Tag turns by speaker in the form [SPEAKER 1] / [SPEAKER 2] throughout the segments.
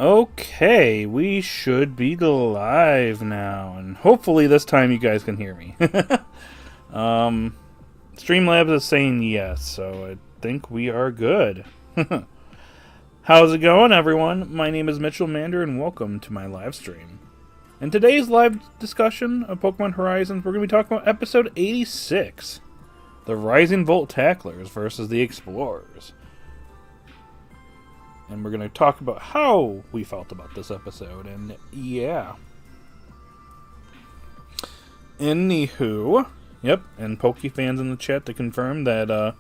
[SPEAKER 1] Okay, we should be live now, and hopefully this time you guys can hear me. um, Streamlabs is saying yes, so I think we are good. How's it going, everyone? My name is Mitchell Mander, and welcome to my live stream. In today's live discussion of Pokemon Horizons, we're going to be talking about episode 86, the Rising Volt Tacklers versus the Explorers. And we're going to talk about how we felt about this episode, and yeah. Anywho, yep, and Pokefans in the chat to confirm that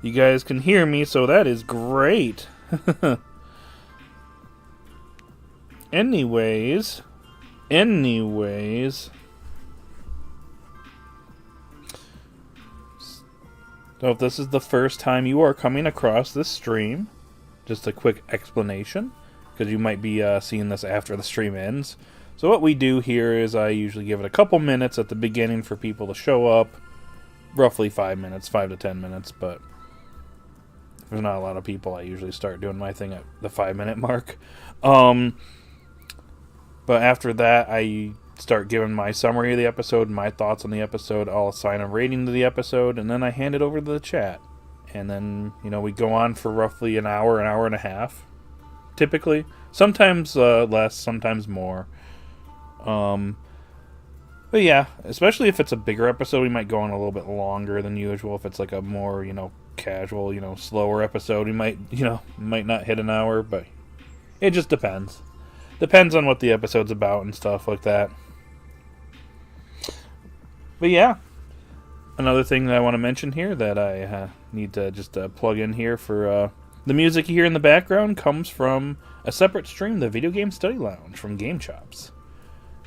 [SPEAKER 1] you guys can hear me, so that is great. Anyways, so if this is the first time you are coming across this stream, just a quick explanation, because you might be seeing this after the stream ends. So what we do here is I usually give it a couple minutes at the beginning for people to show up. Roughly 5 minutes, 5 to 10 minutes, but if there's not a lot of people, I usually start doing my thing at the 5-minute mark. But after that, I start giving my summary of the episode, my thoughts on the episode. I'll assign a rating to the episode, and then I hand it over to the chat. And then, we go on for roughly an hour and a half, typically. Sometimes less, sometimes more. But yeah, especially if it's a bigger episode, we might go on a little bit longer than usual. If it's like a more, casual, slower episode, we might, might not hit an hour, but it just depends. Depends on what the episode's about and stuff like that. But yeah. Another thing that I want to mention here that I need to just plug in here for the music you hear in the background comes from a separate stream, the Video Game Study Lounge from Game Chops.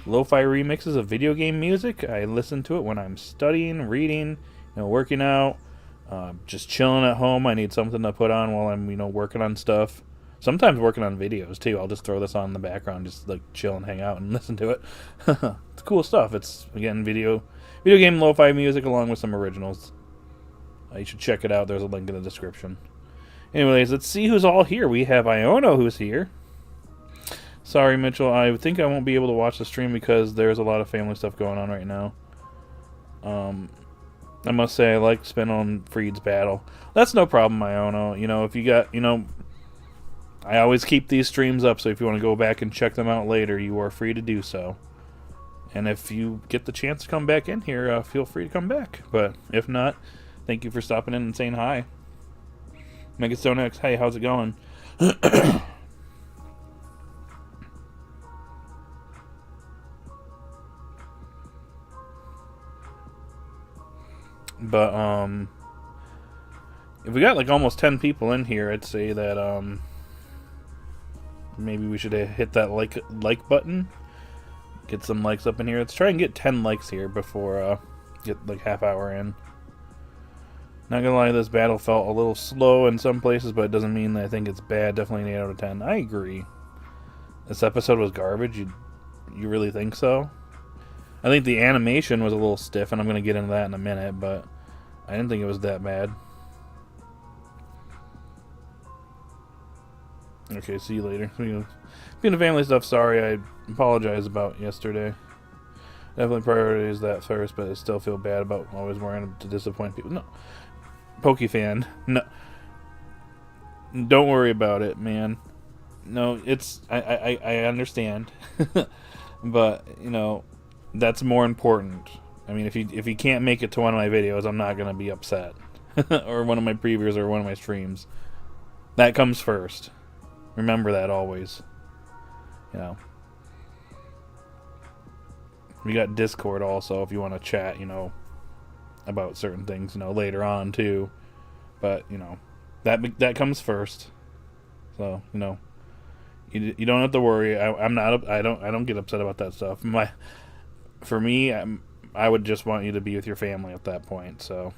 [SPEAKER 1] Lo-fi remixes of video game music. I listen to it when I'm studying, reading, working out, just chilling at home. I need something to put on while I'm, working on stuff. Sometimes working on videos too. I'll just throw this on in the background, just like chill and hang out and listen to it. It's cool stuff. It's again video game lo-fi music along with some originals. You should check it out. There's a link in the description. Anyways, let's see who's all here. We have Iono who's here. Sorry, Mitchell. I think I won't be able to watch the stream because there's a lot of family stuff going on right now. I must say I like Spinel and Freed's battle. That's no problem, Iono. If you got, I always keep these streams up, so if you want to go back and check them out later, you are free to do so. And if you get the chance to come back in here, feel free to come back. But if not, thank you for stopping in and saying hi. Megastone X, hey, how's it going? But, if we got like almost 10 people in here, I'd say that, maybe we should hit that like button. Get some likes up in here. Let's try and get 10 likes here before get like half hour in. Not gonna lie, this battle felt a little slow in some places, but it doesn't mean that I think it's bad. Definitely an 8 out of 10. I agree. This episode was garbage. You really think so? I think the animation was a little stiff, and I'm gonna get into that in a minute, but I didn't think it was that bad. Okay, see you later. Being family stuff, sorry, I apologize about yesterday. Definitely prioritize that first, but I still feel bad about always wanting to disappoint people. No. Pokefan. No. Don't worry about it, man. No, it's... I understand. But, that's more important. I mean, if you can't make it to one of my videos, I'm not going to be upset. Or one of my previews or one of my streams. That comes first. Remember that always. We got Discord also if you want to chat, about certain things, later on too. But, that comes first. So, you don't have to worry. I don't get upset about that stuff. For me, I would just want you to be with your family at that point, so.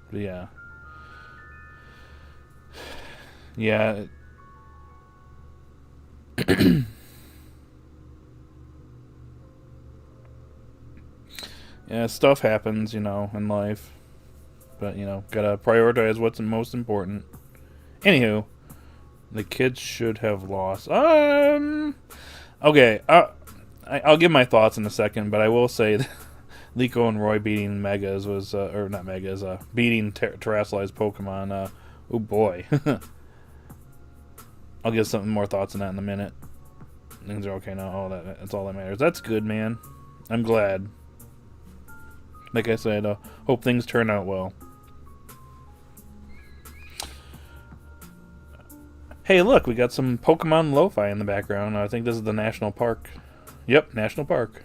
[SPEAKER 1] But yeah. Yeah. Yeah, stuff happens, in life. But, you know, gotta prioritize what's most important. Anywho, the kids should have lost. Okay, I'll give my thoughts in a second, but I will say that Liko and Roy beating Megas was, or not Megas, beating terrestrialized Pokemon. Oh boy. I'll give some more thoughts on that in a minute. Things are okay now. That's all that matters. That's good, man. I'm glad. Like I said, hope things turn out well. Hey, look, we got some Pokemon lo-fi in the background. I think this is the National Park. Yep, National Park.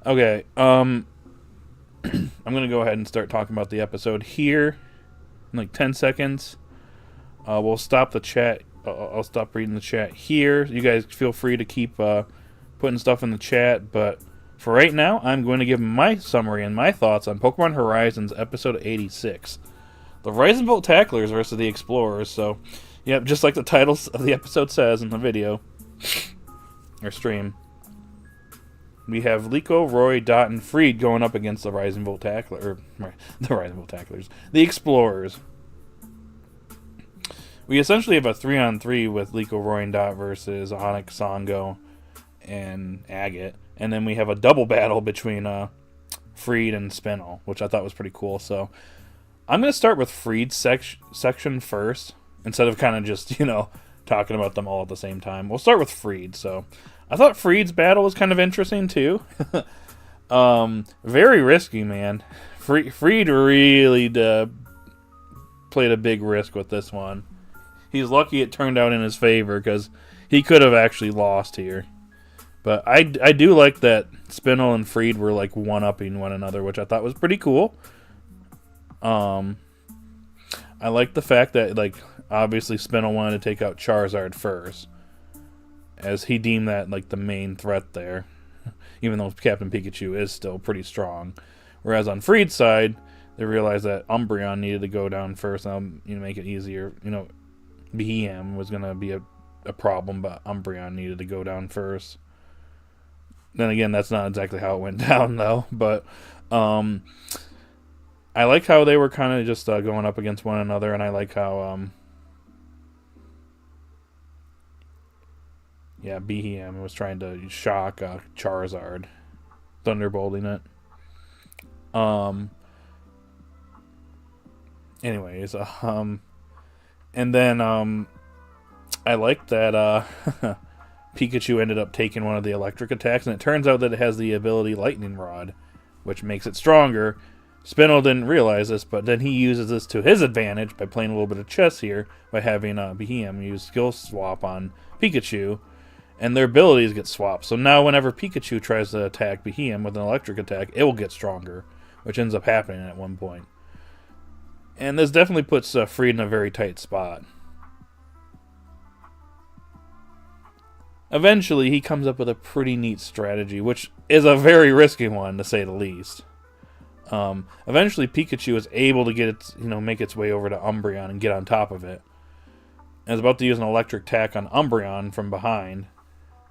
[SPEAKER 1] Okay, I'm gonna go ahead and start talking about the episode here in like 10 seconds. We'll stop the chat. I'll stop reading the chat here. You guys feel free to keep putting stuff in the chat, but for right now, I'm going to give my summary and my thoughts on Pokemon Horizons episode 86. The Rise and Volt Tacklers versus the Explorers. So, yep, just like the title of the episode says in the video, or stream. We have Liko, Roy, Dot, and Freed going up against the Rise and Volt Tacklers. The Rise and Volt Tacklers. The Explorers. We essentially have a 3-on-3 with Liko, Roy, and Dot versus Onyx, Songo, and Agate. And then we have a double battle between Freed and Spinel, which I thought was pretty cool. So I'm going to start with Freed's section first, instead of kind of just, you know, talking about them all at the same time. We'll start with Freed. So I thought Freed's battle was kind of interesting, too. Very risky, man. Freed really played a big risk with this one. He's lucky it turned out in his favor, because he could have actually lost here. But I do like that Spinel and Freed were like one-upping one another, which I thought was pretty cool. I like the fact that, like, obviously Spinel wanted to take out Charizard first, as he deemed that like the main threat there, even though Captain Pikachu is still pretty strong. Whereas on Freed's side, they realized that Umbreon needed to go down first, and make it easier. Behem was gonna be a problem, but Umbreon needed to go down first. Then again, that's not exactly how it went down, though. But I like how they were kind of just going up against one another, and I like how Behem was trying to shock Charizard, thunderbolting it. Anyways, and then I like that Pikachu ended up taking one of the electric attacks, and it turns out that it has the ability Lightning Rod, which makes it stronger. Spinel didn't realize this, but then he uses this to his advantage by playing a little bit of chess here, by having Behem use Skill Swap on Pikachu, and their abilities get swapped. So now whenever Pikachu tries to attack Behem with an electric attack, it will get stronger, which ends up happening at one point. And this definitely puts Freed in a very tight spot. Eventually, he comes up with a pretty neat strategy, which is a very risky one, to say the least. Eventually, Pikachu is able to make its way over to Umbreon and get on top of it. And is about to use an electric attack on Umbreon from behind,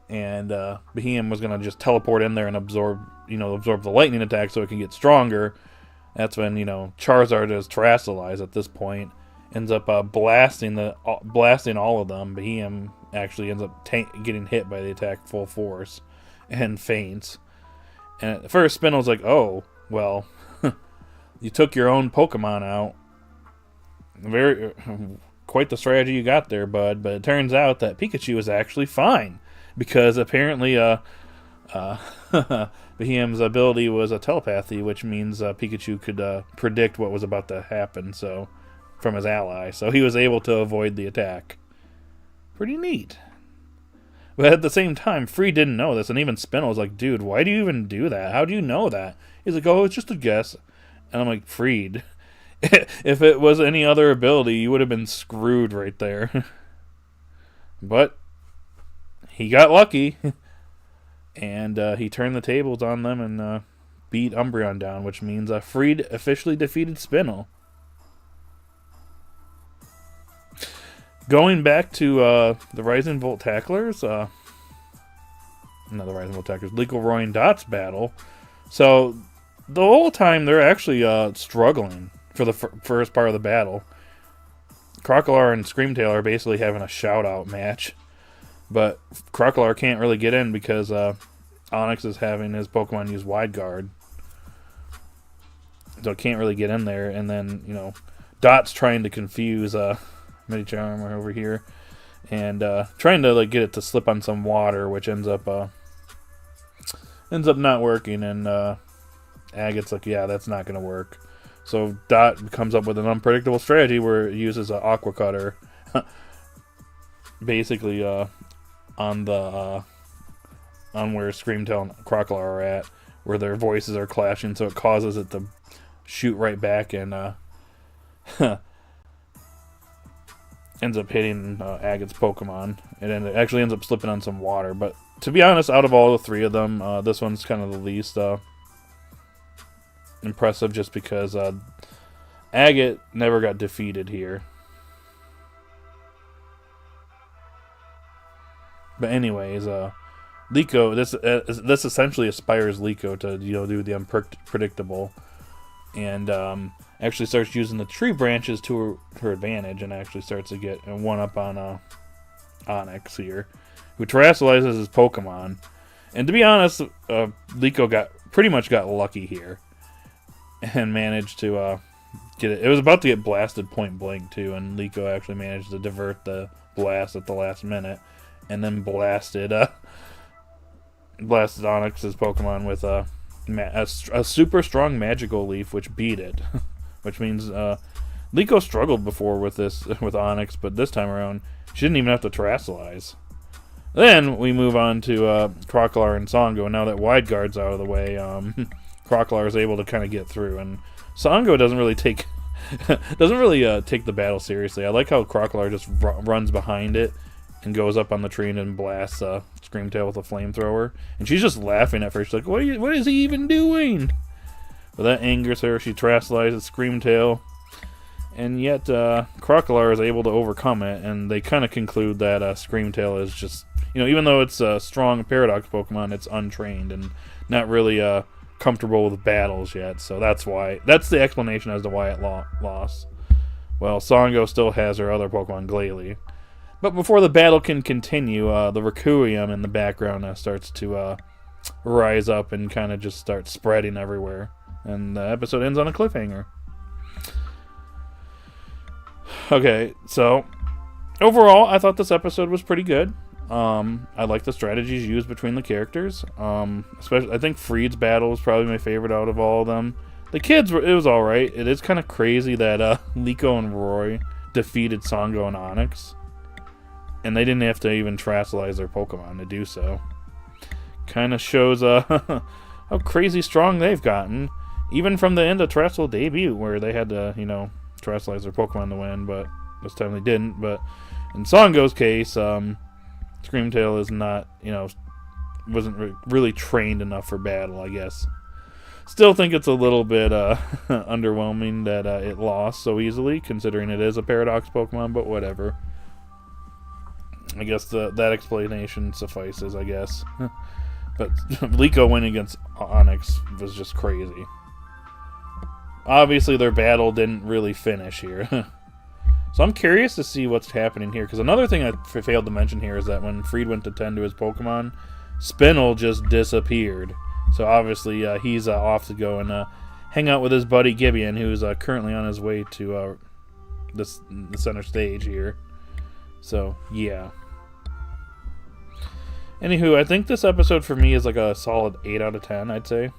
[SPEAKER 1] and Behem was going to just teleport in there and absorb the lightning attack so it can get stronger. That's when Charizard is terrestrialized at this point, ends up blasting all of them. Behem actually ends up getting hit by the attack full force and faints. And at first, Spinel's like, "Oh, well, you took your own Pokemon out. Quite the strategy you got there, bud." But it turns out that Pikachu is actually fine, because apparently Behem's ability was a telepathy, which means Pikachu could predict what was about to happen from his ally. So he was able to avoid the attack. Pretty neat. But at the same time, Free didn't know this, and even Spinel was like, "Dude, why do you even do that? How do you know that?" He's like, "Oh, it's just a guess." And I'm like, "Freed, if it was any other ability, you would have been screwed right there." But he got lucky, and he turned the tables on them and beat Umbreon down, which means Freed officially defeated Spinel. Going back to the Rising Volt Tacklers, another Rising Attackers. Liko, Roy, and Dot's battle. So the whole time they're actually struggling for the first part of the battle. Crocolar and Screamtail are basically having a shout-out match. But Crocolar can't really get in because Onyx is having his Pokemon use Wide Guard. So it can't really get in there. And then, Dot's trying to confuse Medicham over here. And trying to get it to slip on some water, which ends up not working. And Agate's like, yeah, that's not going to work. So Dot comes up with an unpredictable strategy where it uses an Aqua Cutter. Basically on where Screamtail and Crocolar are at, where their voices are clashing, so it causes it to shoot right back and ends up hitting Agate's Pokemon. It actually ends up slipping on some water. But to be honest, out of all the three of them, this one's kind of the least impressive, just because Agate never got defeated here. But anyways, Liko, this essentially aspires Liko to do the unpredictable, and actually starts using the tree branches to her advantage, and actually starts to get one up on Onyx here, who terrestrializes his Pokemon. And to be honest, Liko pretty much got lucky here, and managed to get it. It was about to get blasted point blank too, and Liko actually managed to divert the blast at the last minute. And then blasted Onyx's Pokemon with a super strong Magical Leaf, which beat it. Which means Liko struggled before with Onyx, but this time around she didn't even have to terrestrialize. Then we move on to Crocolar and Songo. Now that Wide Guard's out of the way, Crocolar is able to kind of get through, and Songo doesn't really take the battle seriously. I like how Crocolar just runs behind it and goes up on the tree and blasts Screamtail with a flamethrower. And she's just laughing at first. She's like, what is he even doing? But that angers her. She terrestrializes Screamtail. And yet, Crocolar is able to overcome it. And they kind of conclude that Screamtail is just, even though it's a strong Paradox Pokemon, it's untrained and not really comfortable with battles yet. So that's the explanation as to why it lost. Well, Songo still has her other Pokemon, Glalie. But before the battle can continue, the Requiem in the background starts to rise up and kind of just start spreading everywhere. And the episode ends on a cliffhanger. Okay, so overall, I thought this episode was pretty good. I like the strategies used between the characters. Especially, I think Freed's battle was probably my favorite out of all of them. The kids, it was alright. It is kind of crazy that Liko and Roy defeated Songo and Onyx. And they didn't have to even terrestrialize their Pokemon to do so. Kind of shows how crazy strong they've gotten. Even from the end of Terrestrial debut, where they had to, terrestrialize their Pokemon to win, but this time they didn't. But in Songo's case, Screamtail is not, wasn't really trained enough for battle, I guess. Still think it's a little bit underwhelming that it lost so easily, considering it is a Paradox Pokemon, but whatever. I guess that explanation suffices, I guess. But Liko winning against Onyx was just crazy. Obviously, their battle didn't really finish here. So I'm curious to see what's happening here. Because another thing I failed to mention here is that when Freed went to tend to his Pokemon, Spinel just disappeared. So obviously, he's off to go and hang out with his buddy Gibeon, who's currently on his way to the center stage here. So, yeah. Anywho, I think this episode for me is like a solid 8 out of 10, I'd say.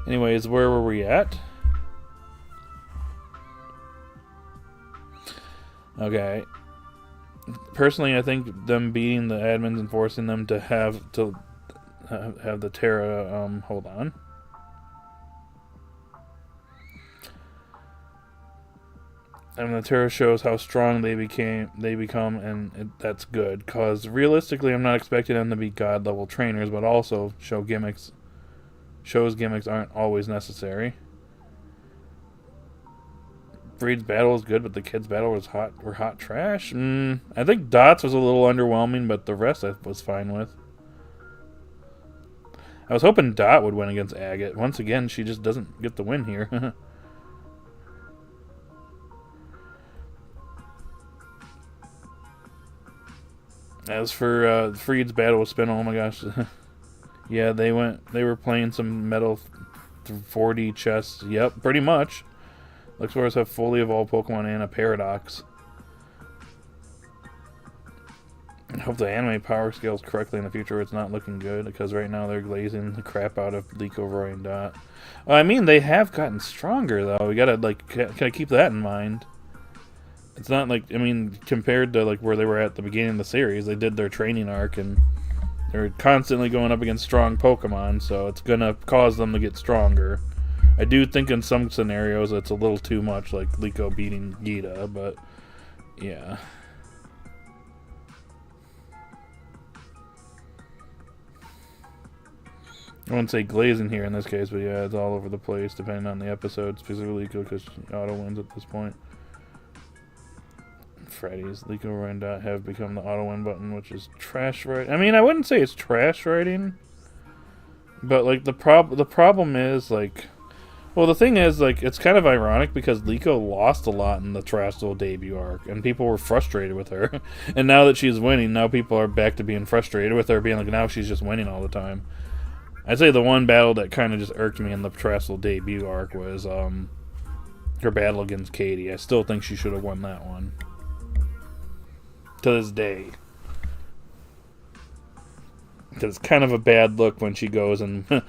[SPEAKER 1] Anyways, where were we at? Okay. Personally, I think them beating the admins and forcing them to have the Terra, hold on. And the Terra shows how strong they become, and that's good. Cause realistically, I'm not expecting them to be god level trainers, but also shows gimmicks aren't always necessary. Freed's battle was good, but the kids' battle was hot trash. I think Dot's was a little underwhelming, but the rest I was fine with. I was hoping Dot would win against Agate. Once again, she just doesn't get the win here. As for Freed's battle with Spinel, oh my gosh. Yeah, they were playing some Metal 4D chess. Yep, pretty much. Luxors have fully evolved Pokemon and a Paradox. I hope the anime power scales correctly in the future. It's not looking good, because right now they're glazing the crap out of Liko, Roy, and Dot. I mean, they have gotten stronger, though. We gotta, like, kind of keep that in mind. It's not like, I mean, compared to, like, where they were at the beginning of the series, they did their training arc, and they're constantly going up against strong Pokemon, so it's gonna cause them to get stronger. I do think in some scenarios it's a little too much, like Liko beating Gita, but yeah. I wouldn't say glazing here in this case, but yeah, it's all over the place depending on the episode, specifically Liko because auto wins at this point. Freddy's Liko, Roy, and Dot have become the auto win button, which is trash writing. I mean, I wouldn't say it's trash writing, but like the problem is like. Well, the thing is, like, it's kind of ironic because Liko lost a lot in the Trastel debut arc, and people were frustrated with her. And now that she's winning, now people are back to being frustrated with her, being like, now she's just winning all the time. I'd say the one battle that kind of just irked me in the Trastel debut arc was her battle against Katie. I still think she should have won that one. To this day. Because it's kind of a bad look when she goes and, you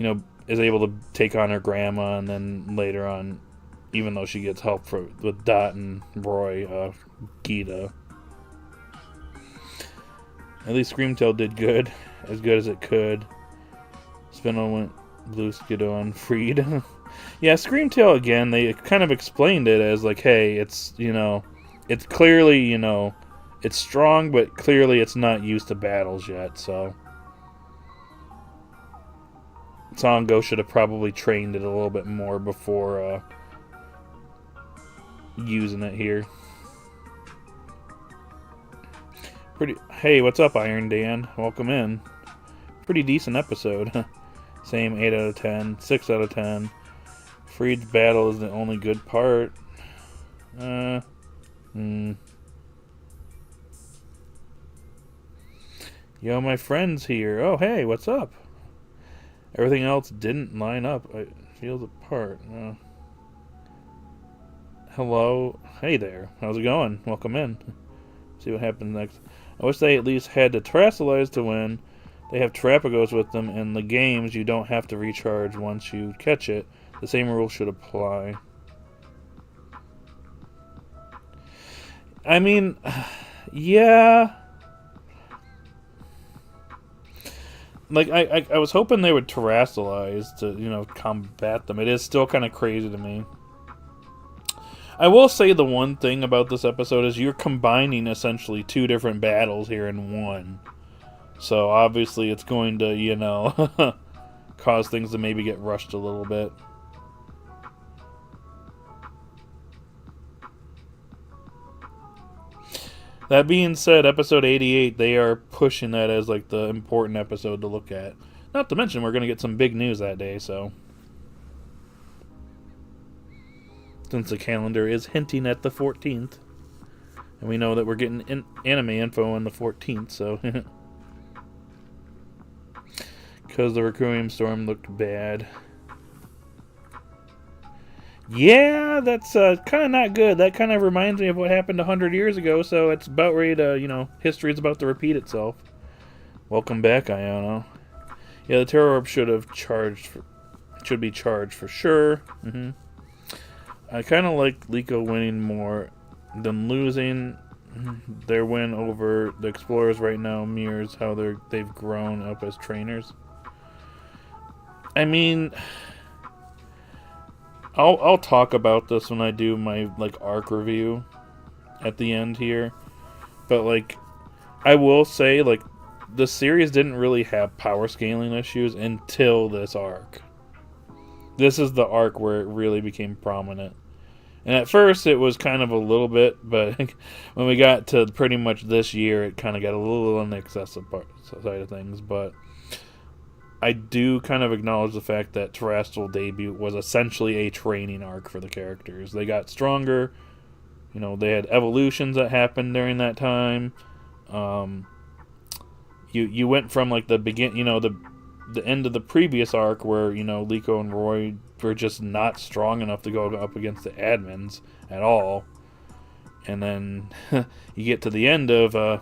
[SPEAKER 1] know, is able to take on her grandma, and then later on, even though she gets help with Dot and Roy, Gita. At least Screamtail did good as it could. Spinel went blue Skiddo on Freed. Yeah, Screamtail again, they kind of explained it as like, hey, it's, you know, it's clearly, you know, it's strong, but clearly it's not used to battles yet, so. Songo should have probably trained it a little bit more before using it here. Hey, what's up, Iron Dan? Welcome in. Pretty decent episode. Same 8 out of 10, 6 out of 10. Freed's battle is the only good part. Yo, my friend's here. Oh, hey, what's up? Everything else didn't line up. It feels apart. Hello. Hey there. How's it going? Welcome in. See what happens next. I wish they at least had to Terrasilize to win. They have Terrapagos with them. In the games, you don't have to recharge once you catch it. The same rule should apply. I mean, yeah. Like, I was hoping they would Terrasilize to, you know, combat them. It is still kind of crazy to me. I will say the one thing about this episode is you're combining essentially two different battles here in one. So, obviously, it's going to, you know, cause things to maybe get rushed a little bit. That being said, episode 88, they are pushing that as like the important episode to look at. Not to mention, we're going to get some big news that day, so. Since the calendar is hinting at the 14th. And we know that we're getting anime info on the 14th, so. Because the Requiem Storm looked bad. Yeah, that's kind of not good. That kind of reminds me of what happened 100 years ago, so it's about ready to, you know, history is about to repeat itself. Welcome back, Iono. Yeah, the Terror Orb should be charged for sure. I kind of like Liko winning more than losing. Their win over the Explorers right now mirrors how they've grown up as trainers. I mean, I'll talk about this when I do my like arc review at the end here, but like I will say like the series didn't really have power scaling issues until this arc. This is the arc where it really became prominent, And at first it was kind of a little bit, but when we got to pretty much this year, it kind of got a little on the excessive side of things. But I do kind of acknowledge the fact that Terrestrial debut was essentially a training arc for the characters. They got stronger. You know, they had evolutions that happened during that time. You went from like the the end of the previous arc where, you know, Liko and Roy were just not strong enough to go up against the admins at all. And then you get to the end of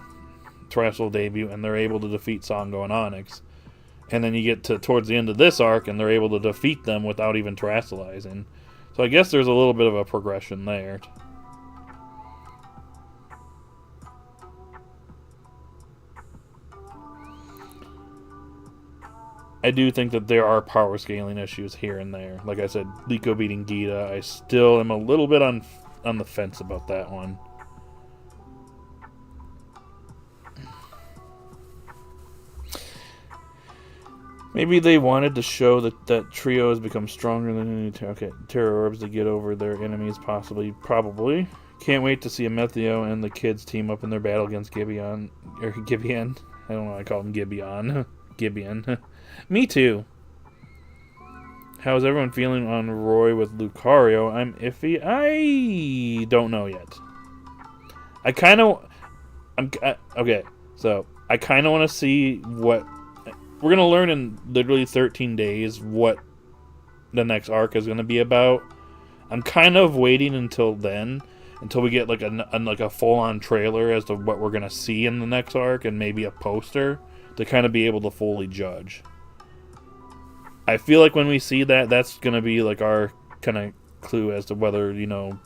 [SPEAKER 1] Terrestrial debut and they're able to defeat Songo and Onyx. And then you get to towards the end of this arc and they're able to defeat them without even terrestrializing. So I guess there's a little bit of a progression there. I do think that there are power scaling issues here and there. Like I said, Liko beating Gita, I still am a little bit on the fence about that one. Maybe they wanted to show that Trio has become stronger than any Terra Orbs to get over their enemies, possibly, probably. Can't wait to see Amethio and the kids team up in their battle against Gibeon. Or Gibeon. I don't know why I call him Gibeon. Gibeon. Me too. How's everyone feeling on Roy with Lucario? I'm iffy. I don't know yet. Okay, so I kind of want to see what... We're going to learn in literally 13 days what the next arc is going to be about. I'm kind of waiting until then, until we get like a full-on trailer as to what we're going to see in the next arc and maybe a poster to kind of be able to fully judge. I feel like when we see that, that's going to be like our kind of clue as to whether, you know,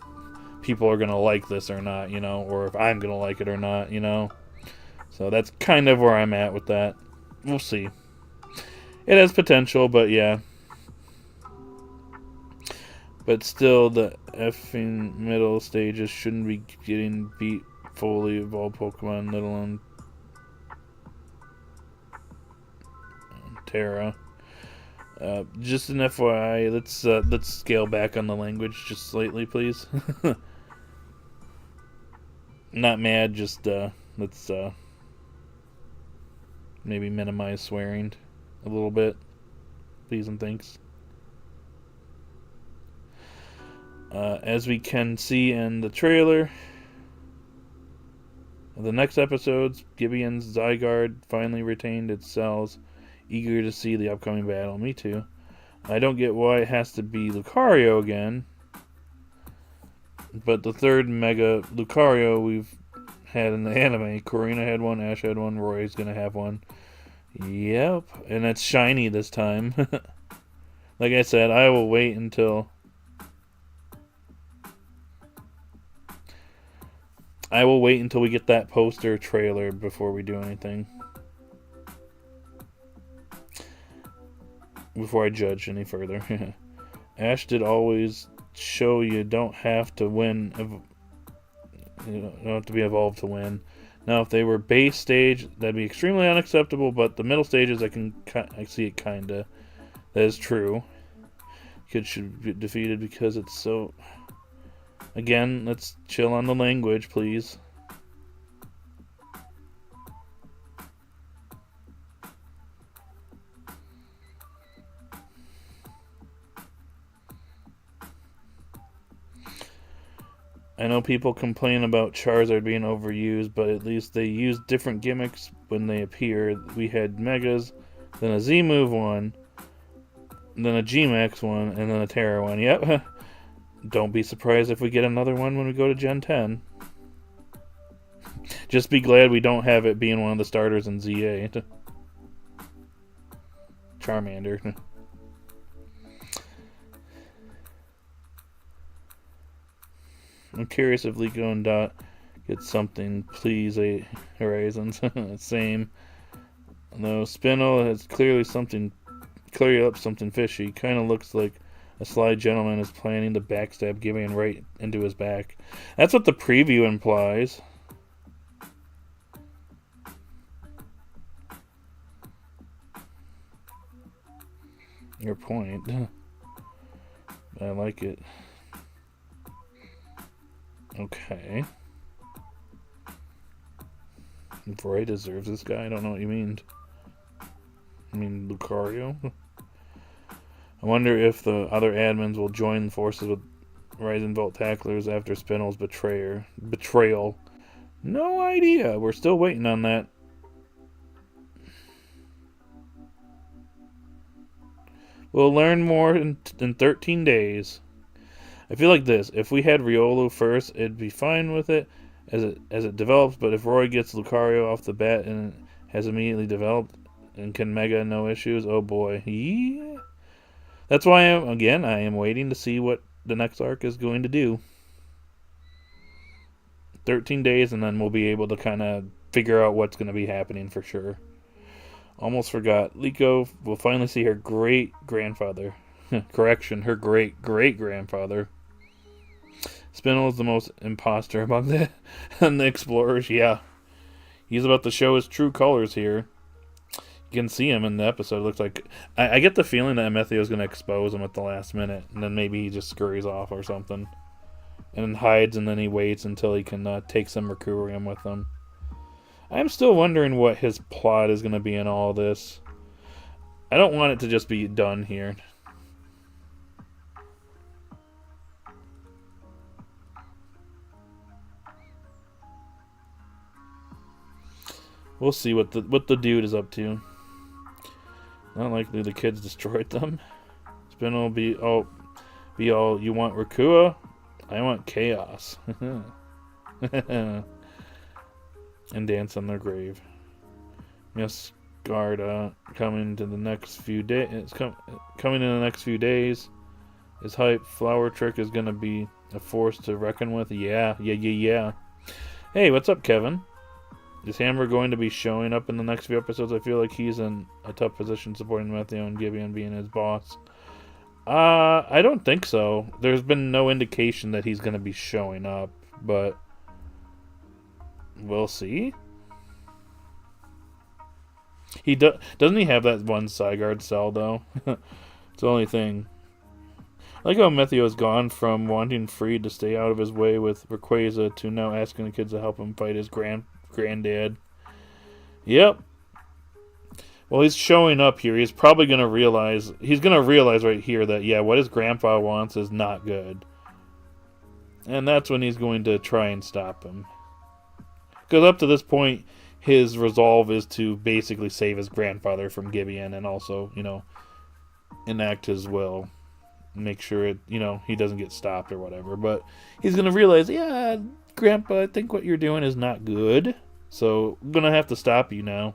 [SPEAKER 1] people are going to like this or not, you know, or if I'm going to like it or not, you know. So that's kind of where I'm at with that. We'll see. It has potential, but yeah. But still, the effing middle stages shouldn't be getting beat fully evolved Pokemon, let alone Terra. Just an FYI, let's scale back on the language just slightly, please. Not mad, just let's maybe minimize swearing a little bit, please and thanks. As we can see in the trailer, the next episodes, Gibeon's Zygarde finally retained its cells. Eager to see the upcoming battle. Me too. I don't get why it has to be Lucario again. But the third Mega Lucario we've had in the anime. Corina had one, Ash had one, Roy's gonna have one. Yep. And it's shiny this time. Like I said, I will wait until... we get that poster trailer before we do anything. Before I judge any further. Ash did always show you don't have to win. You don't have to be evolved to win. Now, if they were base stage, that'd be extremely unacceptable, but the middle stages, I see it kinda. That is true. Kid should be defeated because it's so... Again, let's chill on the language, please. I know people complain about Charizard being overused, but at least they used different gimmicks when they appeared. We had Megas, then a Z-Move one, then a G-Max one, and then a Terra one. Yep. Don't be surprised if we get another one when we go to Gen 10. Just be glad we don't have it being one of the starters in Z8. Charmander. I'm curious if Liko and Dot get something. Please, Horizons. Same. Though Spinel has clearly up something fishy. Kind of looks like a sly gentleman is planning to backstab Gibeon right into his back. That's what the preview implies. Your point. I like it. Okay. Roy deserves this guy? I don't know what you mean. I mean, Lucario? I wonder if the other admins will join forces with Rising Volt Tacklers after Spinel's betrayal. No idea. We're still waiting on that. We'll learn more in 13 days. I feel like this. If we had Riolu first, it'd be fine with it as it develops. But if Roy gets Lucario off the bat and has immediately developed and can Mega no issues, oh boy. Yeah. That's why I am waiting to see what the next arc is going to do. 13 days, and then we'll be able to kind of figure out what's going to be happening for sure. Almost forgot. Liko will finally see her great-grandfather. Correction, her great-great-grandfather. Spinel is the most imposter among the explorers. Yeah. He's about to show his true colors here. You can see him in the episode. It looks like... I get the feeling that Amethio is going to expose him at the last minute, and then maybe he just scurries off or something. And then hides, and then he waits until he can take some Mercurium with him. I'm still wondering what his plot is going to be in all this. I don't want it to just be done here. We'll see what the dude is up to. Not likely the kids destroyed them. Spin will be all. You want Rakua? I want chaos. And dance on their grave. Yes, Garda coming to the next few days. It's coming in the next few days. His hype flower trick is gonna be a force to reckon with. Yeah. Hey, what's up, Kevin? Is Hammer going to be showing up in the next few episodes? I feel like he's in a tough position supporting Matteo and Gibeon being his boss. I don't think so. There's been no indication that he's going to be showing up, but we'll see. Doesn't he have that one Zygarde cell, though? It's the only thing. I like how Matteo has gone from wanting Freed to stay out of his way with Rayquaza to now asking the kids to help him fight his granddad. Yep. Well, he's showing up here. He's probably going to realize... He's going to realize right here that, yeah, what his grandpa wants is not good. And that's when he's going to try and stop him. Because up to this point, his resolve is to basically save his grandfather from Gibeon and also, enact his will. Make sure he doesn't get stopped or whatever. But he's going to realize, yeah, Grandpa, I think what you're doing is not good. So I'm going to have to stop you now.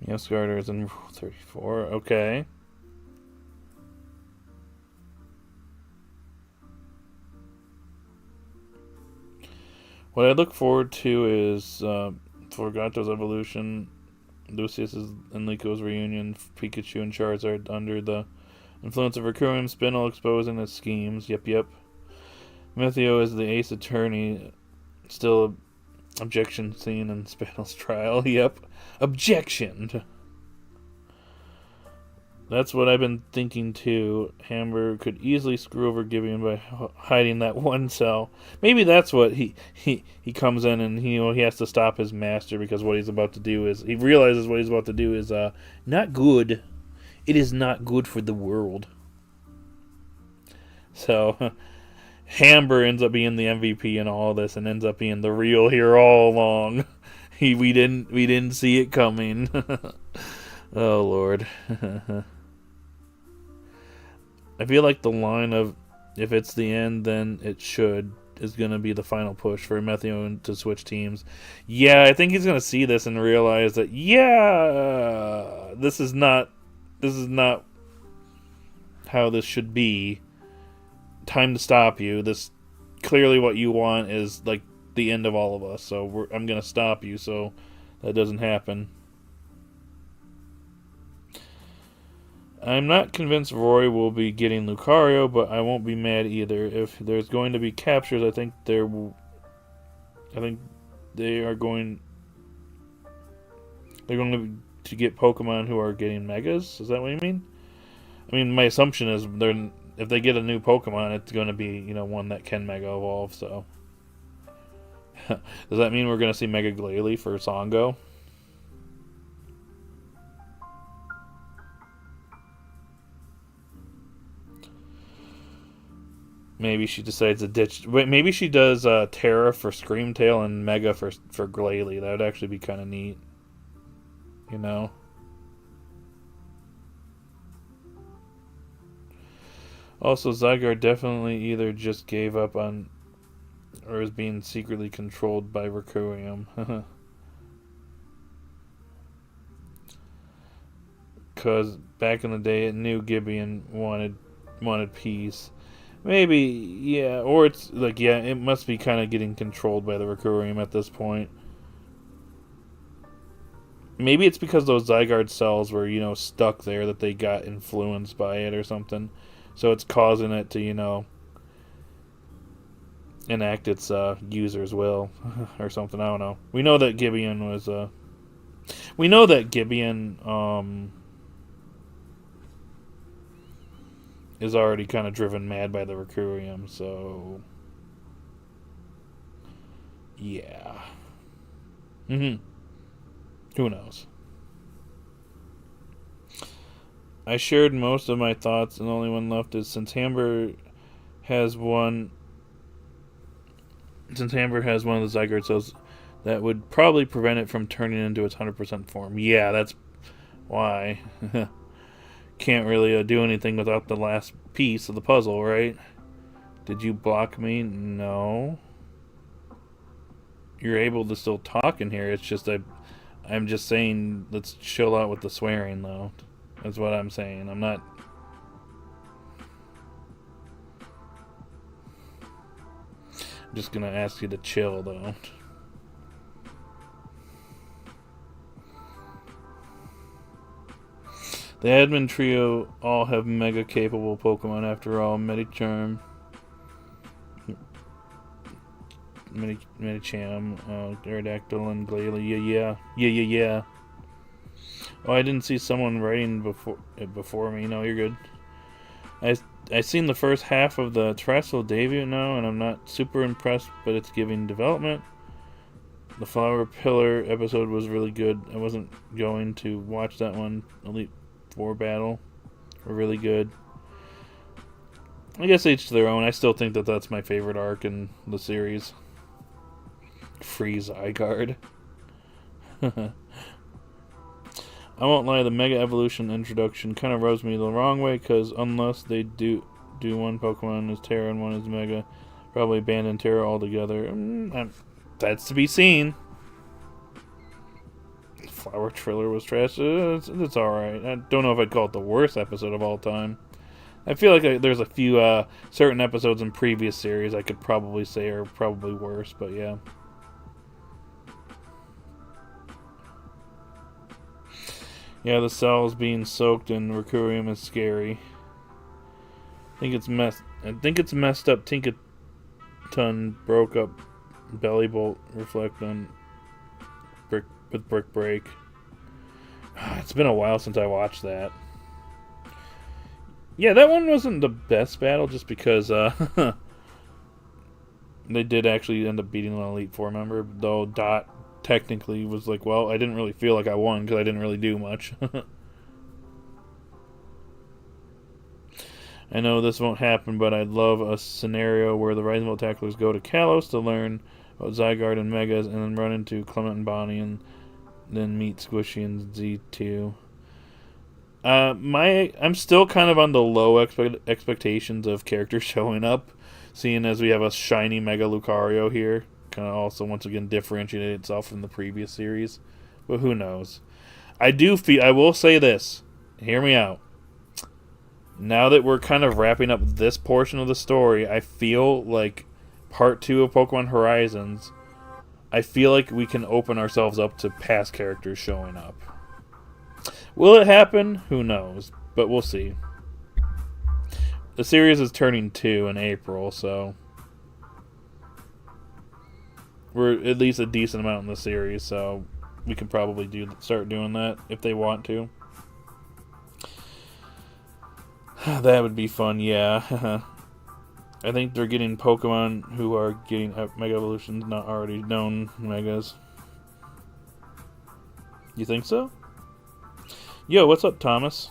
[SPEAKER 1] Yes, Garter is in Rule 34. Okay. What I look forward to is for Gato's evolution, Lucius and Liko's reunion, Pikachu and Charizard under the influence of Recurrium, Spinel exposing his schemes. Yep. Matteo is the ace attorney, still objection scene in Spinel's trial. Yep. Objection! That's what I've been thinking too. Hamburg could easily screw over Gibeon by hiding that one cell. Maybe that's what he comes in and he has to stop his master because what he's about to do is he realizes what he's about to do is not good. It is not good for the world. So Hamburg ends up being the MVP in all this and ends up being the real hero all along. We didn't see it coming. Oh Lord. I feel like the line of if it's the end, then it should is going to be the final push for Matteo to switch teams. Yeah, I think he's going to see this and realize that this is not how this should be. Time to stop you. This clearly what you want is like the end of all of us. So I'm going to stop you so that doesn't happen. I'm not convinced Roy will be getting Lucario, but I won't be mad either. If there's going to be captures, I think they are going. They're going to get Pokemon who are getting Megas? Is that what you mean? I mean, my assumption is if they get a new Pokemon, it's going to be, one that can Mega Evolve, so. Does that mean we're going to see Mega Glalie for Songo? Maybe she decides to ditch. Wait, maybe she does Terra for Screamtail and Mega for Glalie. That would actually be kind of neat. Also, Zygarde definitely either just gave up on or is being secretly controlled by Requiem. Because back in the day, it knew Gibeon wanted peace. Maybe, yeah, or it's like, yeah, it must be kind of getting controlled by the Requiem at this point. Maybe it's because those Zygarde cells were, stuck there that they got influenced by it or something. So it's causing it to, enact its user's will or something. I don't know. We know that Gibeon was is already kind of driven mad by the Requiem, so yeah. Who knows? I shared most of my thoughts, and the only one left is since Amber has one of the Zygarde cells, that would probably prevent it from turning into its 100% form. Yeah, that's why. Can't really do anything without the last piece of the puzzle, right? Did you block me? No. You're able to still talk in here. It's just I'm just saying let's chill out with the swearing, though. That's what I'm saying. I'm not... I'm just gonna ask you to chill, though. The admin trio all have mega capable Pokemon after all. Medicham, Medicham, Aerodactyl, and Glalie. Yeah. Oh, I didn't see someone writing before me. No, you're good. I seen the first half of the Terrestrial debut now, and I'm not super impressed, but it's giving development. The Flower Pillar episode was really good. I wasn't going to watch that one. Elite Four battle were really good. I guess each to their own. I still think that that's my favorite arc in the series. Free Zygarde. I won't lie, the Mega Evolution introduction kind of rubs me the wrong way, because unless they do one Pokemon is Terra and one is Mega, probably abandon Terra altogether. That's to be seen. Flower Triller was trash. It's alright. I don't know if I'd call it the worst episode of all time. I feel like there's a few certain episodes in previous series I could probably say are probably worse, but yeah. Yeah, the cells being soaked in Requiem is scary. I think it's messed up. Tinkaton broke up Bellybolt reflect on Brick Break. It's been a while since I watched that. Yeah, that one wasn't the best battle just because they did actually end up beating an Elite Four member, though Dot technically was like, well, I didn't really feel like I won because I didn't really do much. I know this won't happen, but I'd love a scenario where the Rising Tacklers go to Kalos to learn about Zygarde and Megas, and then run into Clement and Bonnie, and then meet Squishy and Z2. I'm still kind of on the low expectations of characters showing up, seeing as we have a shiny Mega Lucario here. Kind of also once again differentiated itself from the previous series, but who knows? I will say this. Hear me out. Now that we're kind of wrapping up this portion of the story, I feel like part 2 of Pokemon Horizons, I feel like we can open ourselves up to past characters showing up. Will it happen? Who knows? But we'll see. The series is turning 2 in April, so we're at least a decent amount in the series, so we could probably start doing that if they want to. That would be fun, yeah. I think they're getting Pokemon who are getting Mega Evolutions, not already known Megas. You think so? Yo, what's up, Thomas?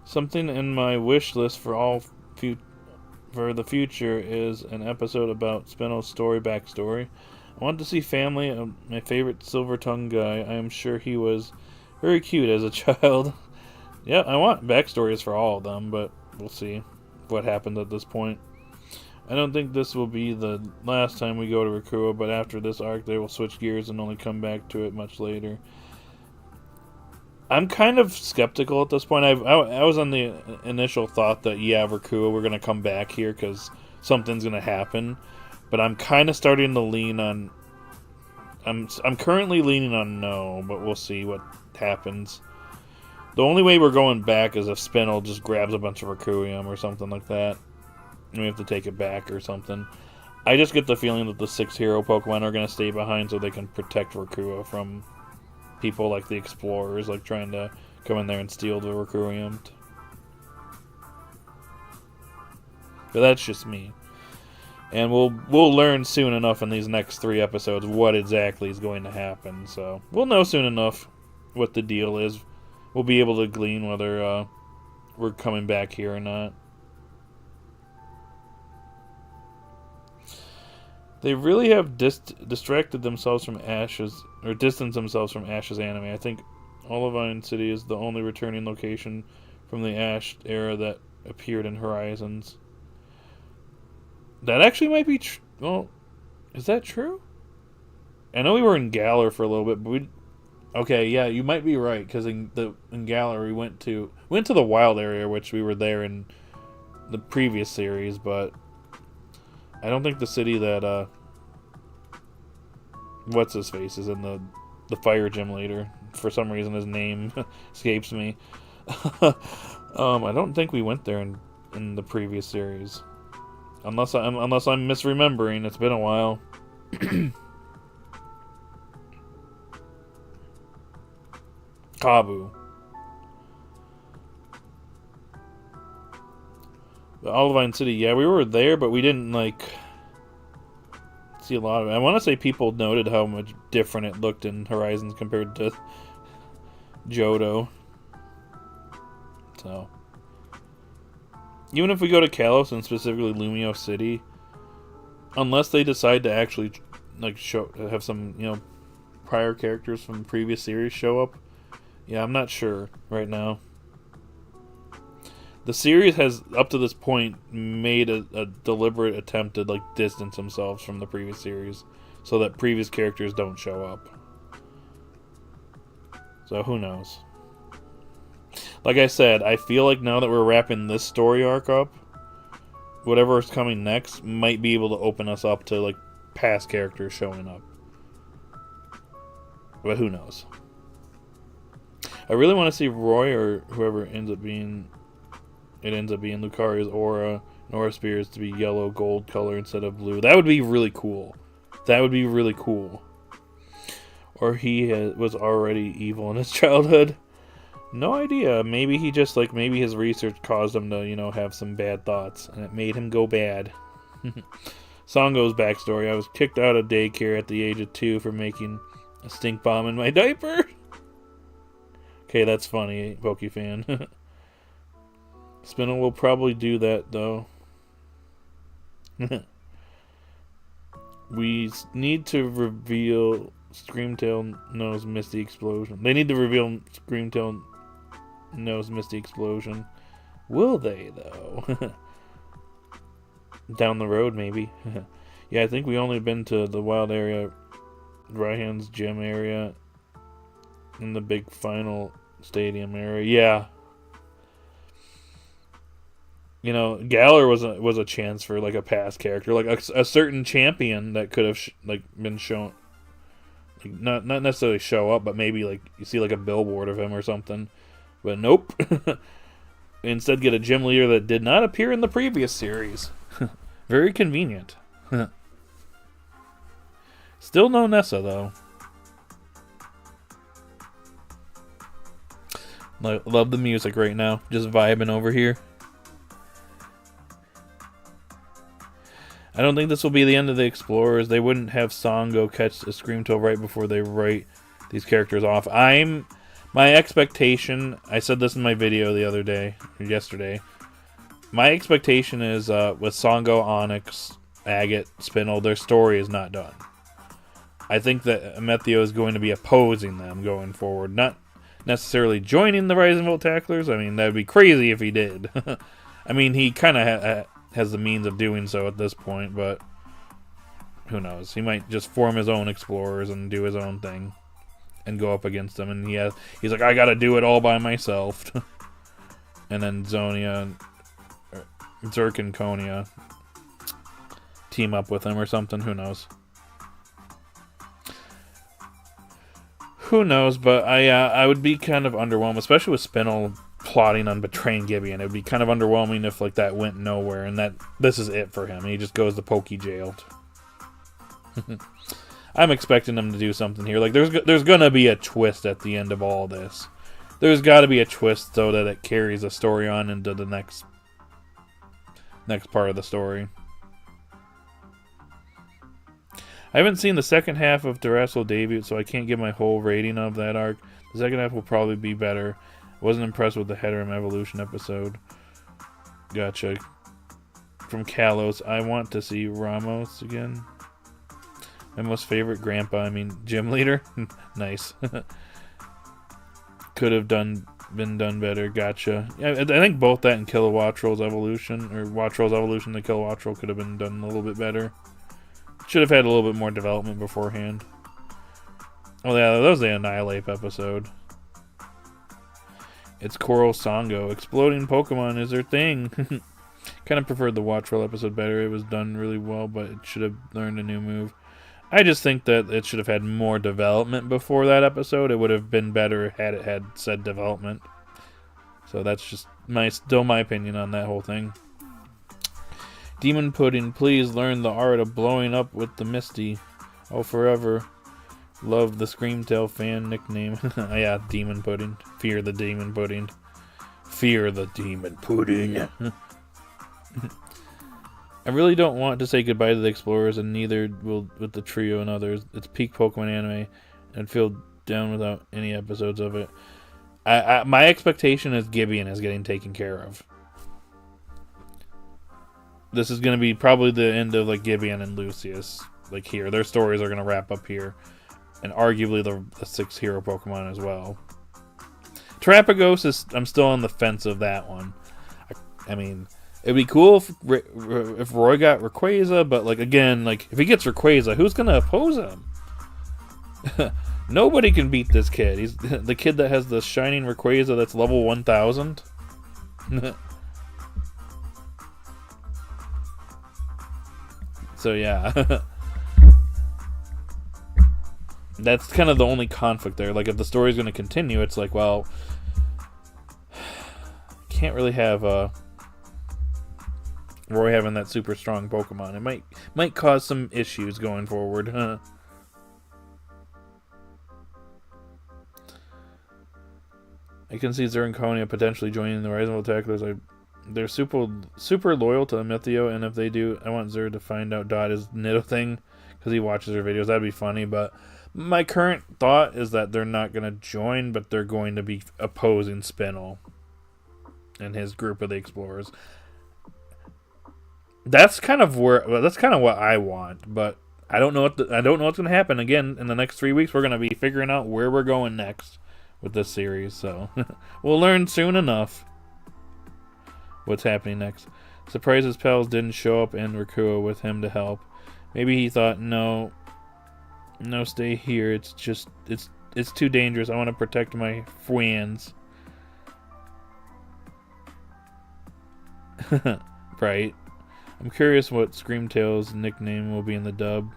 [SPEAKER 1] Something in my wish list for the future is an episode about Spinel's backstory. I want to see family of my favorite silver tongue guy. I am sure he was very cute as a child. Yeah, I want backstories for all of them, but we'll see what happens at this point. I don't think this will be the last time we go to Rakua, but after this arc they will switch gears and only come back to it much later. I'm kind of skeptical at this point. I was on the initial thought that, yeah, Rakua, we're going to come back here because something's going to happen. But I'm kind of starting to lean on... I'm currently leaning on no, but we'll see what happens. The only way we're going back is if Spinel just grabs a bunch of Requiem or something like that. And we have to take it back or something. I just get the feeling that the 6 hero Pokemon are going to stay behind so they can protect Rakua from people like the explorers, like trying to come in there and steal the Requiem. But that's just me. And we'll learn soon enough in these next 3 episodes what exactly is going to happen. So we'll know soon enough what the deal is. We'll be able to glean whether we're coming back here or not. They really have distracted themselves from Ash's, or distanced themselves from Ash's anime. I think Olivine City is the only returning location from the Ash era that appeared in Horizons. That actually might be well, is that true? I know we were in Galar for a little bit, but okay, yeah, you might be right, because in Galar we went to the wild area, which we were there in the previous series, but I don't think the city that what's his face is in the fire gym later. For some reason his name escapes me. I don't think we went there in the previous series. Unless I'm misremembering. It's been a while. Kabu. The Olivine City, yeah, we were there, but we didn't, see a lot of it. I want to say people noted how much different it looked in Horizons compared to Johto. So, even if we go to Kalos and specifically Lumio City, unless they decide to actually, have some, prior characters from the previous series show up, yeah, I'm not sure right now. The series has, up to this point, made a deliberate attempt to, distance themselves from the previous series so that previous characters don't show up. So, who knows? Like I said, I feel like now that we're wrapping this story arc up, whatever is coming next might be able to open us up to, past characters showing up. But who knows? I really want to see Roy or whoever ends up being Lucaria's aura, Nora Spears to be yellow gold color instead of blue. That would be really cool. Or he was already evil in his childhood. No idea. Maybe he just, maybe his research caused him to, have some bad thoughts, and it made him go bad. Songo's backstory. I was kicked out of daycare at the age of 2 for making a stink bomb in my diaper. Okay, that's funny, Pokefan. Spinel will probably do that, though. We need to reveal Screamtail knows Misty Explosion. They need to reveal Screamtail knows Misty Explosion. Will they, though? Down the road, maybe. Yeah, I think we only been to the wild area, Raihan's gym area, and the big final stadium area. Yeah. Galar was a chance for a past character, a certain champion that could have been shown, not necessarily show up, but maybe you see a billboard of him or something. But nope. instead get a gym leader that did not appear in the previous series. Very convenient. Still no Nessa, though. Love the music right now. Just vibing over here. I don't think this will be the end of the Explorers. They wouldn't have Songo catch a Screamtail right before they write these characters off. My expectation, I said this in my video the other day, or yesterday. My expectation is with Songo, Onyx, Agate, Spinel, their story is not done. I think that Amethio is going to be opposing them going forward. Not necessarily joining the Rising Volt Tacklers. I mean, that would be crazy if he did. I mean, he kind of has the means of doing so at this point, but who knows? He might just form his own Explorers and do his own thing and go up against them. And he's like, I gotta do it all by myself. And then Zerk and Konya team up with him or something. Who knows? Who knows? But I would be kind of underwhelmed, especially with Spinel plotting on betraying Gibeon. It would be kind of underwhelming if like that went nowhere and that this is it for him. He just goes to Poke jailed. I'm expecting them to do something here. Like there's gonna be a twist at the end of all this. There's got to be a twist so that it carries the story on into the next part of the story. I haven't seen the second half of Duracell debut, so I can't give my whole rating of that arc. The second half will probably be better. Wasn't impressed with the Heterum Evolution episode. Gotcha. From Kalos, I want to see Ramos again. My most favorite gym leader. Nice. Could have been done better. Gotcha. Yeah, I think both that and Kilowattrol's evolution, or Wattrol's evolution to Kilowattrol could have been done a little bit better. Should have had a little bit more development beforehand. Oh yeah, that was the Annihilate episode. It's Coral Songo. Exploding Pokemon is their thing. Kind of preferred the Wattrol episode better. It was done really well, but it should have learned a new move. I just think that it should have had more development before that episode. It would have been better had it had said development. So that's just still my opinion on that whole thing. Demon Pudding, please learn the art of blowing up with the Misty. Oh, forever. Love the Screamtail fan nickname. Yeah, Demon Pudding. Fear the Demon Pudding. Fear the Demon Pudding. I really don't want to say goodbye to the Explorers, and neither will with the trio and others. It's peak Pokemon anime, and I'd feel down without any episodes of it. My expectation is Gibeon is getting taken care of. This is going to be probably the end of like Gibeon and Lucius. Like here, their stories are going to wrap up here, and arguably the 6 hero Pokemon as well. Terapagos is I'm still on the fence of that one. I mean, it'd be cool if Roy got Rayquaza, but like again, like if he gets Rayquaza, who's going to oppose him? Nobody can beat this kid. He's the kid that has the shining Rayquaza that's level 1000. So yeah. That's kind of the only conflict there. Like if the story's going to continue, it's like, well, can't really have Roy having that super strong Pokemon. It might cause some issues going forward. I can see Zerkonia potentially joining the Rising Tacklers. They're super loyal to Amethio, and if they do, I want Zer to find out Dot is Nidothing because he watches their videos. That'd be funny, but my current thought is that they're not going to join, but they're going to be opposing Spinel and his group of the Explorers. That's kind of what I want, but I don't know what's going to happen. Again, in the next 3 weeks, we're going to be figuring out where we're going next with this series, so we'll learn soon enough what's happening next. Surprised his pals didn't show up and Rakua with him to help. Maybe he thought, no, stay here. It's too dangerous. I want to protect my friends. Right. I'm curious what Screamtail's nickname will be in the dub.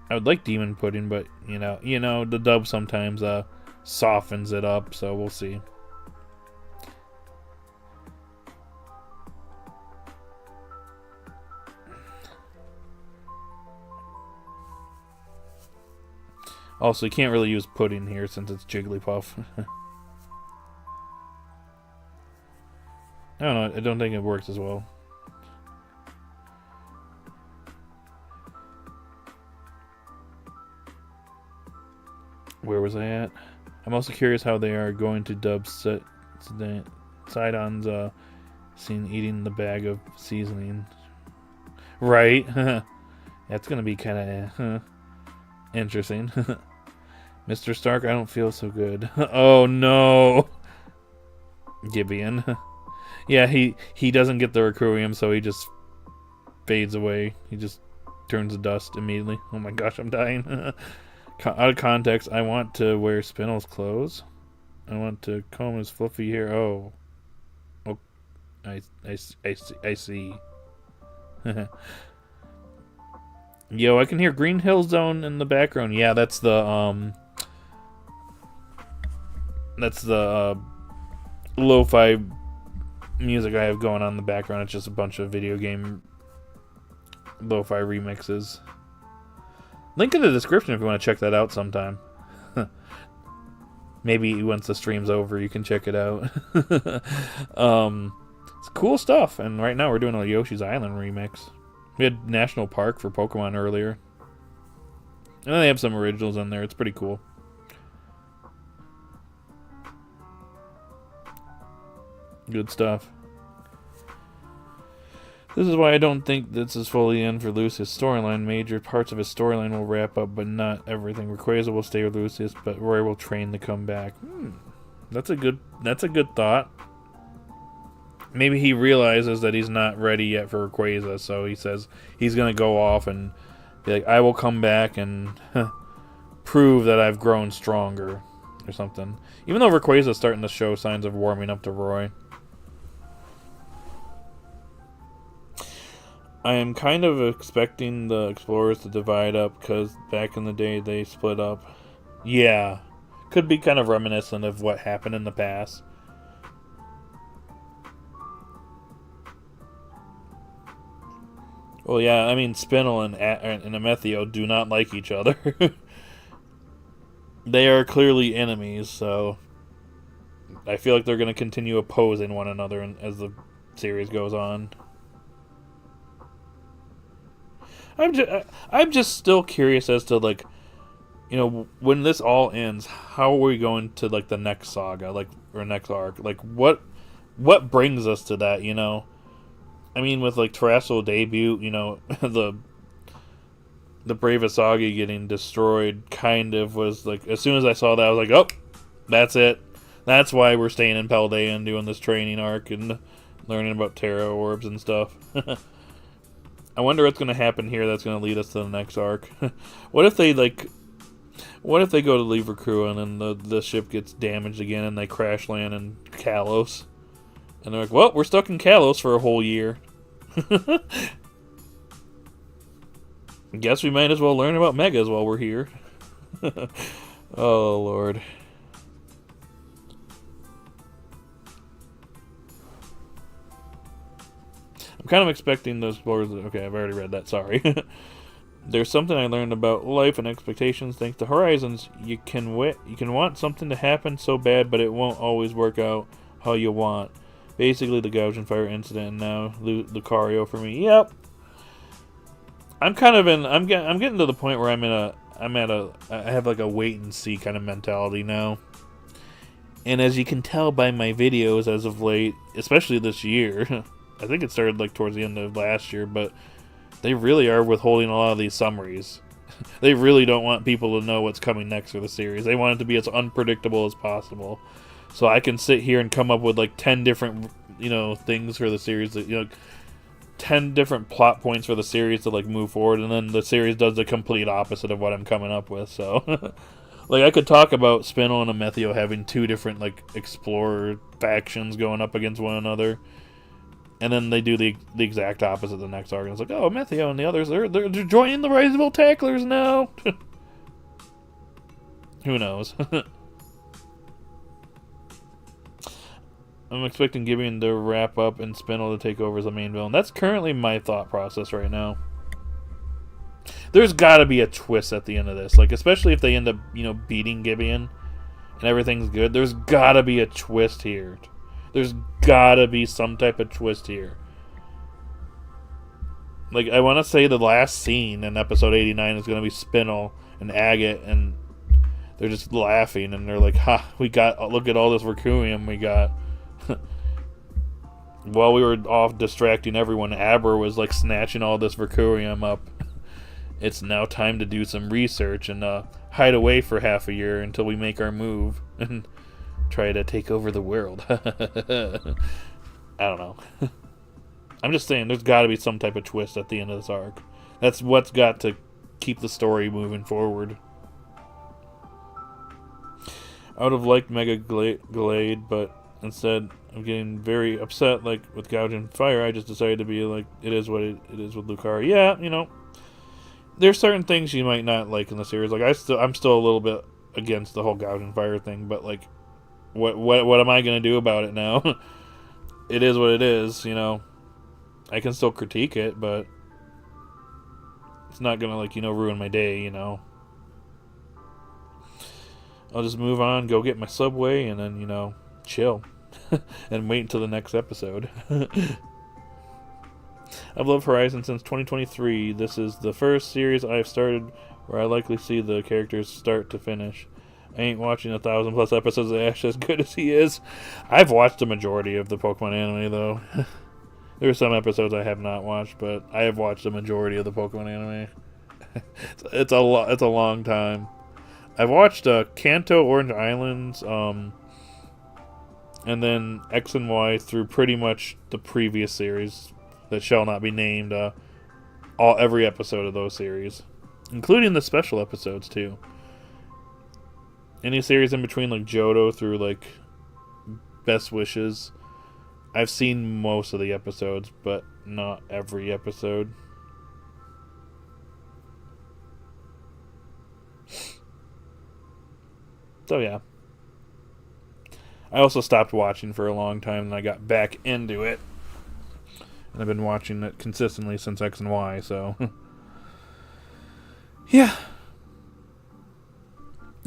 [SPEAKER 1] I would like Demon Pudding, but you know, the dub sometimes softens it up, so we'll see. Also, you can't really use pudding here since it's Jigglypuff. I don't know, I don't think it works as well. Where was I at? I'm also curious how they are going to dub Sidon's seen eating the bag of seasoning. Right? That's gonna be kind of interesting. Mr. Stark, I don't feel so good. Oh no! Gibeon. Yeah, he doesn't get the Requiem, so he just fades away. He just turns to dust immediately. Oh my gosh, I'm dying. Out of context, I want to wear Spinel's clothes. I want to comb his fluffy hair. Oh, I see. Yo, I can hear Green Hill Zone in the background. Yeah, that's the lo-fi music I have going on in the background. It's just a bunch of video game lo-fi remixes. Link in the description if you want to check that out sometime. Maybe once the stream's over, you can check it out. It's cool stuff. And right now we're doing a Yoshi's Island remix. We had National Park for Pokemon earlier. And then they have some originals in there. It's pretty cool. Good stuff. This is why I don't think this is fully in for Lucius' storyline. Major parts of his storyline will wrap up, but not everything. Rayquaza will stay with Lucius, but Roy will train to come back. That's a good thought. Maybe he realizes that he's not ready yet for Rayquaza, so he says he's gonna go off and be like, I will come back and prove that I've grown stronger or something. Even though Rayquaza's starting to show signs of warming up to Roy. I am kind of expecting the explorers to divide up because back in the day they split up. Yeah. Could be kind of reminiscent of what happened in the past. Well, yeah, I mean, Spinel and Amethio do not like each other. They are clearly enemies, so I feel like they're going to continue opposing one another as the series goes on. I'm just still curious as to, like, you know, when this all ends, how are we going to, like, the next saga, like, or next arc? Like, what brings us to that, you know? I mean, with, like, Terrestrial debut, you know, the Bravasagi getting destroyed kind of was, like, as soon as I saw that, I was like, oh, that's it. That's why we're staying in Paldea and doing this training arc and learning about Terra Orbs and stuff. I wonder what's going to happen here that's going to lead us to the next arc. What if they go to Leverkusen and then the ship gets damaged again and they crash land in Kalos? And they're like, well, we're stuck in Kalos for a whole year. Guess we might as well learn about Megas while we're here. Oh, Lord. I'm kind of expecting those explorers. Okay, I've already read that. Sorry. There's something I learned about life and expectations thanks to Horizons. You can want something to happen so bad, but it won't always work out how you want. Basically, the Gaussian Fire incident, and now Lucario for me. Yep. I'm getting to the point where I have like a wait and see kind of mentality now. And as you can tell by my videos as of late, especially this year, I think it started like towards the end of last year, but they really are withholding a lot of these summaries. They really don't want people to know what's coming next for the series. They want it to be as unpredictable as possible. So I can sit here and come up with like 10 different, you know, things for the series that, you know, 10 different plot points for the series to like move forward, and then the series does the complete opposite of what I'm coming up with. So like I could talk about Spinel and Amethio having two different like explorer factions going up against one another. And then they do the exact opposite the next arc. And it's like, oh, Amethio and the others, they're joining the Riseable Tacklers now. Who knows? I'm expecting Gibeon to wrap up and Spinel to take over as the main villain. That's currently my thought process right now. There's got to be a twist at the end of this. Like, especially if they end up, beating Gibeon and everything's good. There's got to be a twist here. There's got to be some type of twist here. Like, I want to say the last scene in episode 89 is going to be Spinel and Agate, and they're just laughing, and they're like, look at all this Requiem we got. While we were off distracting everyone, Aber was, like, snatching all this Requiem up. It's now time to do some research and hide away for half a year until we make our move and try to take over the world. I don't know. I'm just saying, there's got to be some type of twist at the end of this arc. That's what's got to keep the story moving forward. I would have liked Mega Glade, but instead of getting very upset, like with Gouging Fire, I just decided to be like, it is what it is with Lucaria. Yeah, there's certain things you might not like in the series. Like I'm still a little bit against the whole Gouging Fire thing, but like, what am I gonna do about it now? It is what it is. I can still critique it, but it's not gonna ruin my day. I'll just move on, go get my Subway, and then chill and wait until the next episode. I've loved Horizon since 2023. This is the first series I've started where I likely see the characters start to finish. I ain't watching 1,000+ episodes of Ash as good as he is. I've watched the majority of the Pokemon anime, though. There are some episodes I have not watched, but I have watched the majority of the Pokemon anime. It's a long time. I've watched Kanto, Orange Islands, and then X and Y through pretty much the previous series that shall not be named. Every episode of those series, including the special episodes too. Any series in between, like Johto through like Best Wishes, I've seen most of the episodes, but not every episode. So yeah. I also stopped watching for a long time, and I got back into it. And I've been watching it consistently since X and Y, so yeah.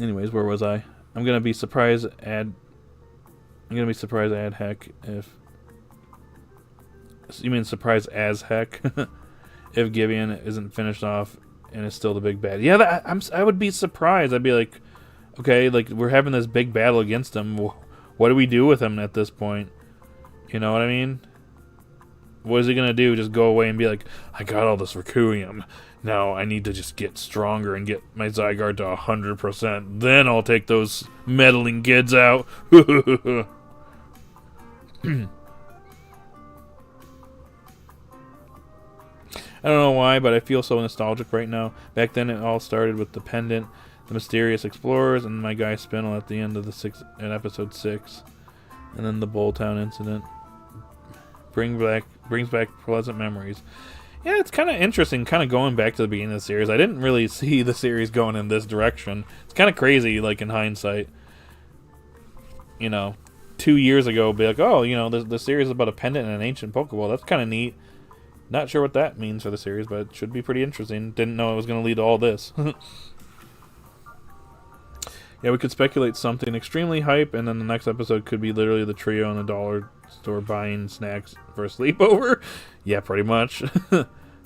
[SPEAKER 1] Anyways, where was I? I'm gonna be surprised heck if you mean surprised as heck if Gibeon isn't finished off and is still the big bad. Yeah, I would be surprised. I'd be like, okay, like we're having this big battle against him. What do we do with him at this point? You know what I mean? What is he gonna do? Just go away and be like, I got all this Requiem. Now I need to just get stronger and get my Zygarde to 100%. Then I'll take those meddling kids out. I don't know why, but I feel so nostalgic right now. Back then, it all started with the pendant, the mysterious explorers, and my guy Spinel at the end of in episode 6, and then the Bulltown incident. Brings back pleasant memories. Yeah, it's kind of interesting, kind of going back to the beginning of the series. I didn't really see the series going in this direction. It's kind of crazy, like in hindsight. 2 years ago, be like, oh, the series is about a pendant and an ancient Pokeball. That's kind of neat. Not sure what that means for the series, but it should be pretty interesting. Didn't know it was going to lead to all this. Yeah, we could speculate something extremely hype, and then the next episode could be literally the trio in the dollar store buying snacks for a sleepover. Yeah, pretty much.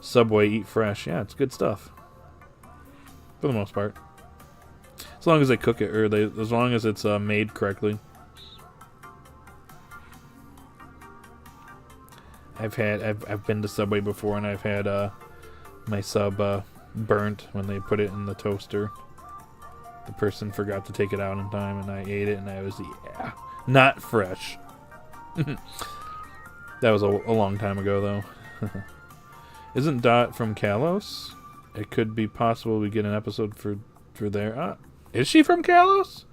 [SPEAKER 1] Subway, eat fresh. Yeah, it's good stuff. For the most part. As long as they cook it, as long as it's made correctly. I've been to Subway before, and I've had my sub burnt when they put it in the toaster. The person forgot to take it out in time, and I ate it, and I was, not fresh. That was a long time ago, though. Isn't Dot from Kalos? It could be possible we get an episode for there. Is she from Kalos?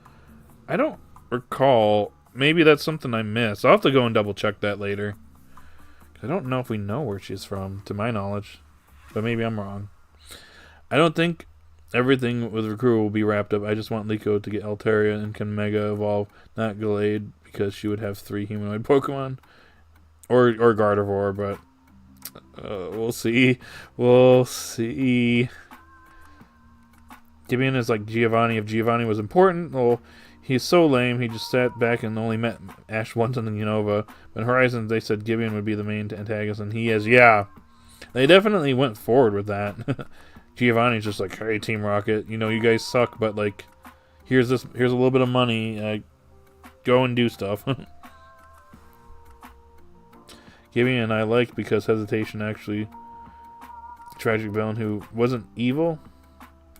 [SPEAKER 1] I don't recall. Maybe that's something I missed. I'll have to go and double check that later. I don't know if we know where she's from, to my knowledge. But maybe I'm wrong. I don't think everything with Recruit will be wrapped up. I just want Liko to get Altaria and can Mega Evolve, not Gallade, because she would have 3 humanoid Pokemon. Or Gardevoir, but we'll see. We'll see. Gideon is like Giovanni. If Giovanni was important, well, he's so lame. He just sat back and only met Ash once in the Unova. But in Horizons, they said Gideon would be the main antagonist, and he is. Yeah, they definitely went forward with that. Giovanni's just like, hey, Team Rocket, you guys suck, but like, here's a little bit of money. Go and do stuff. Gideon I like because hesitation actually, tragic villain who wasn't evil,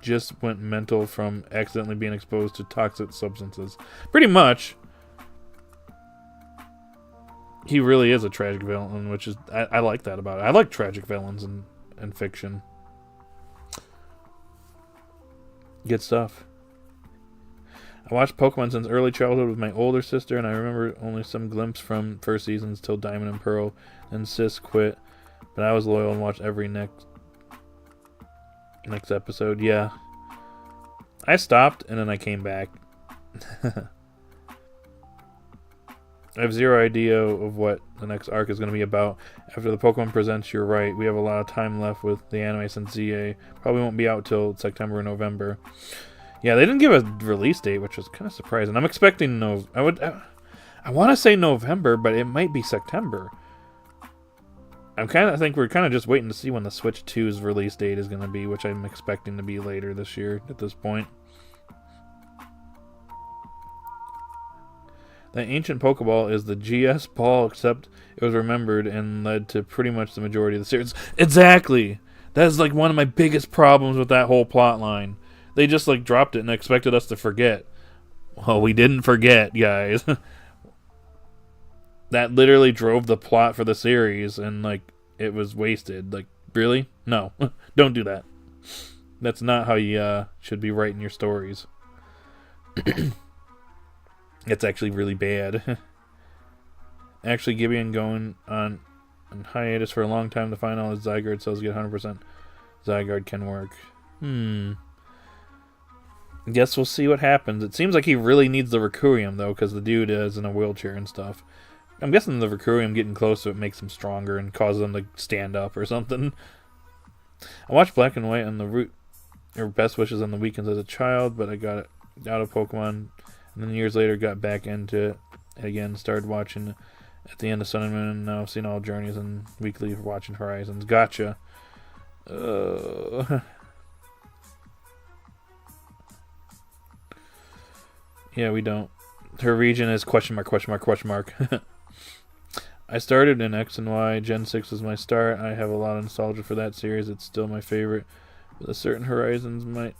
[SPEAKER 1] just went mental from accidentally being exposed to toxic substances. Pretty much. He really is a tragic villain, which is I like that about it. I like tragic villains in fiction. Good stuff. I watched Pokemon since early childhood with my older sister, and I remember only some glimpse from first seasons till Diamond and Pearl, and Sis quit. But I was loyal and watched every next episode. Yeah. I stopped, and then I came back. I have zero idea of what the next arc is going to be about. After the Pokemon Presents, you're right. We have a lot of time left with the anime since ZA. Probably won't be out till September or November. Yeah, they didn't give a release date, which was kind of surprising. I'm expecting I want to say November, but it might be September. I think we're kind of just waiting to see when the Switch 2's release date is going to be, which I'm expecting to be later this year at this point. The ancient Pokeball is the GS ball, except it was remembered and led to pretty much the majority of the series. Exactly! That is like one of my biggest problems with that whole plot line. They just like dropped it and expected us to forget. Well, we didn't forget, guys. That literally drove the plot for the series, and like it was wasted. Like, really? No. Don't do that. That's not how you should be writing your stories. It's actually really bad. Actually, Gideon going on hiatus for a long time to find all his Zygarde cells get 100% Zygarde can work. Guess we'll see what happens. It seems like he really needs the Recurium, though, because the dude is in a wheelchair and stuff. I'm guessing the Recurium getting close to it makes him stronger and causes him to stand up or something. I watched Black and White on the route, or Best Wishes on the weekends as a child, but I got it out of Pokemon, and then years later got back into it again, started watching at the end of Sun and Moon, and now I've seen all Journeys and weekly watching Horizons. Gotcha. Yeah, we don't. Her region is question mark. I started in X and Y. Gen 6 was my start. I have a lot of nostalgia for that series. It's still my favorite. But a certain Horizons might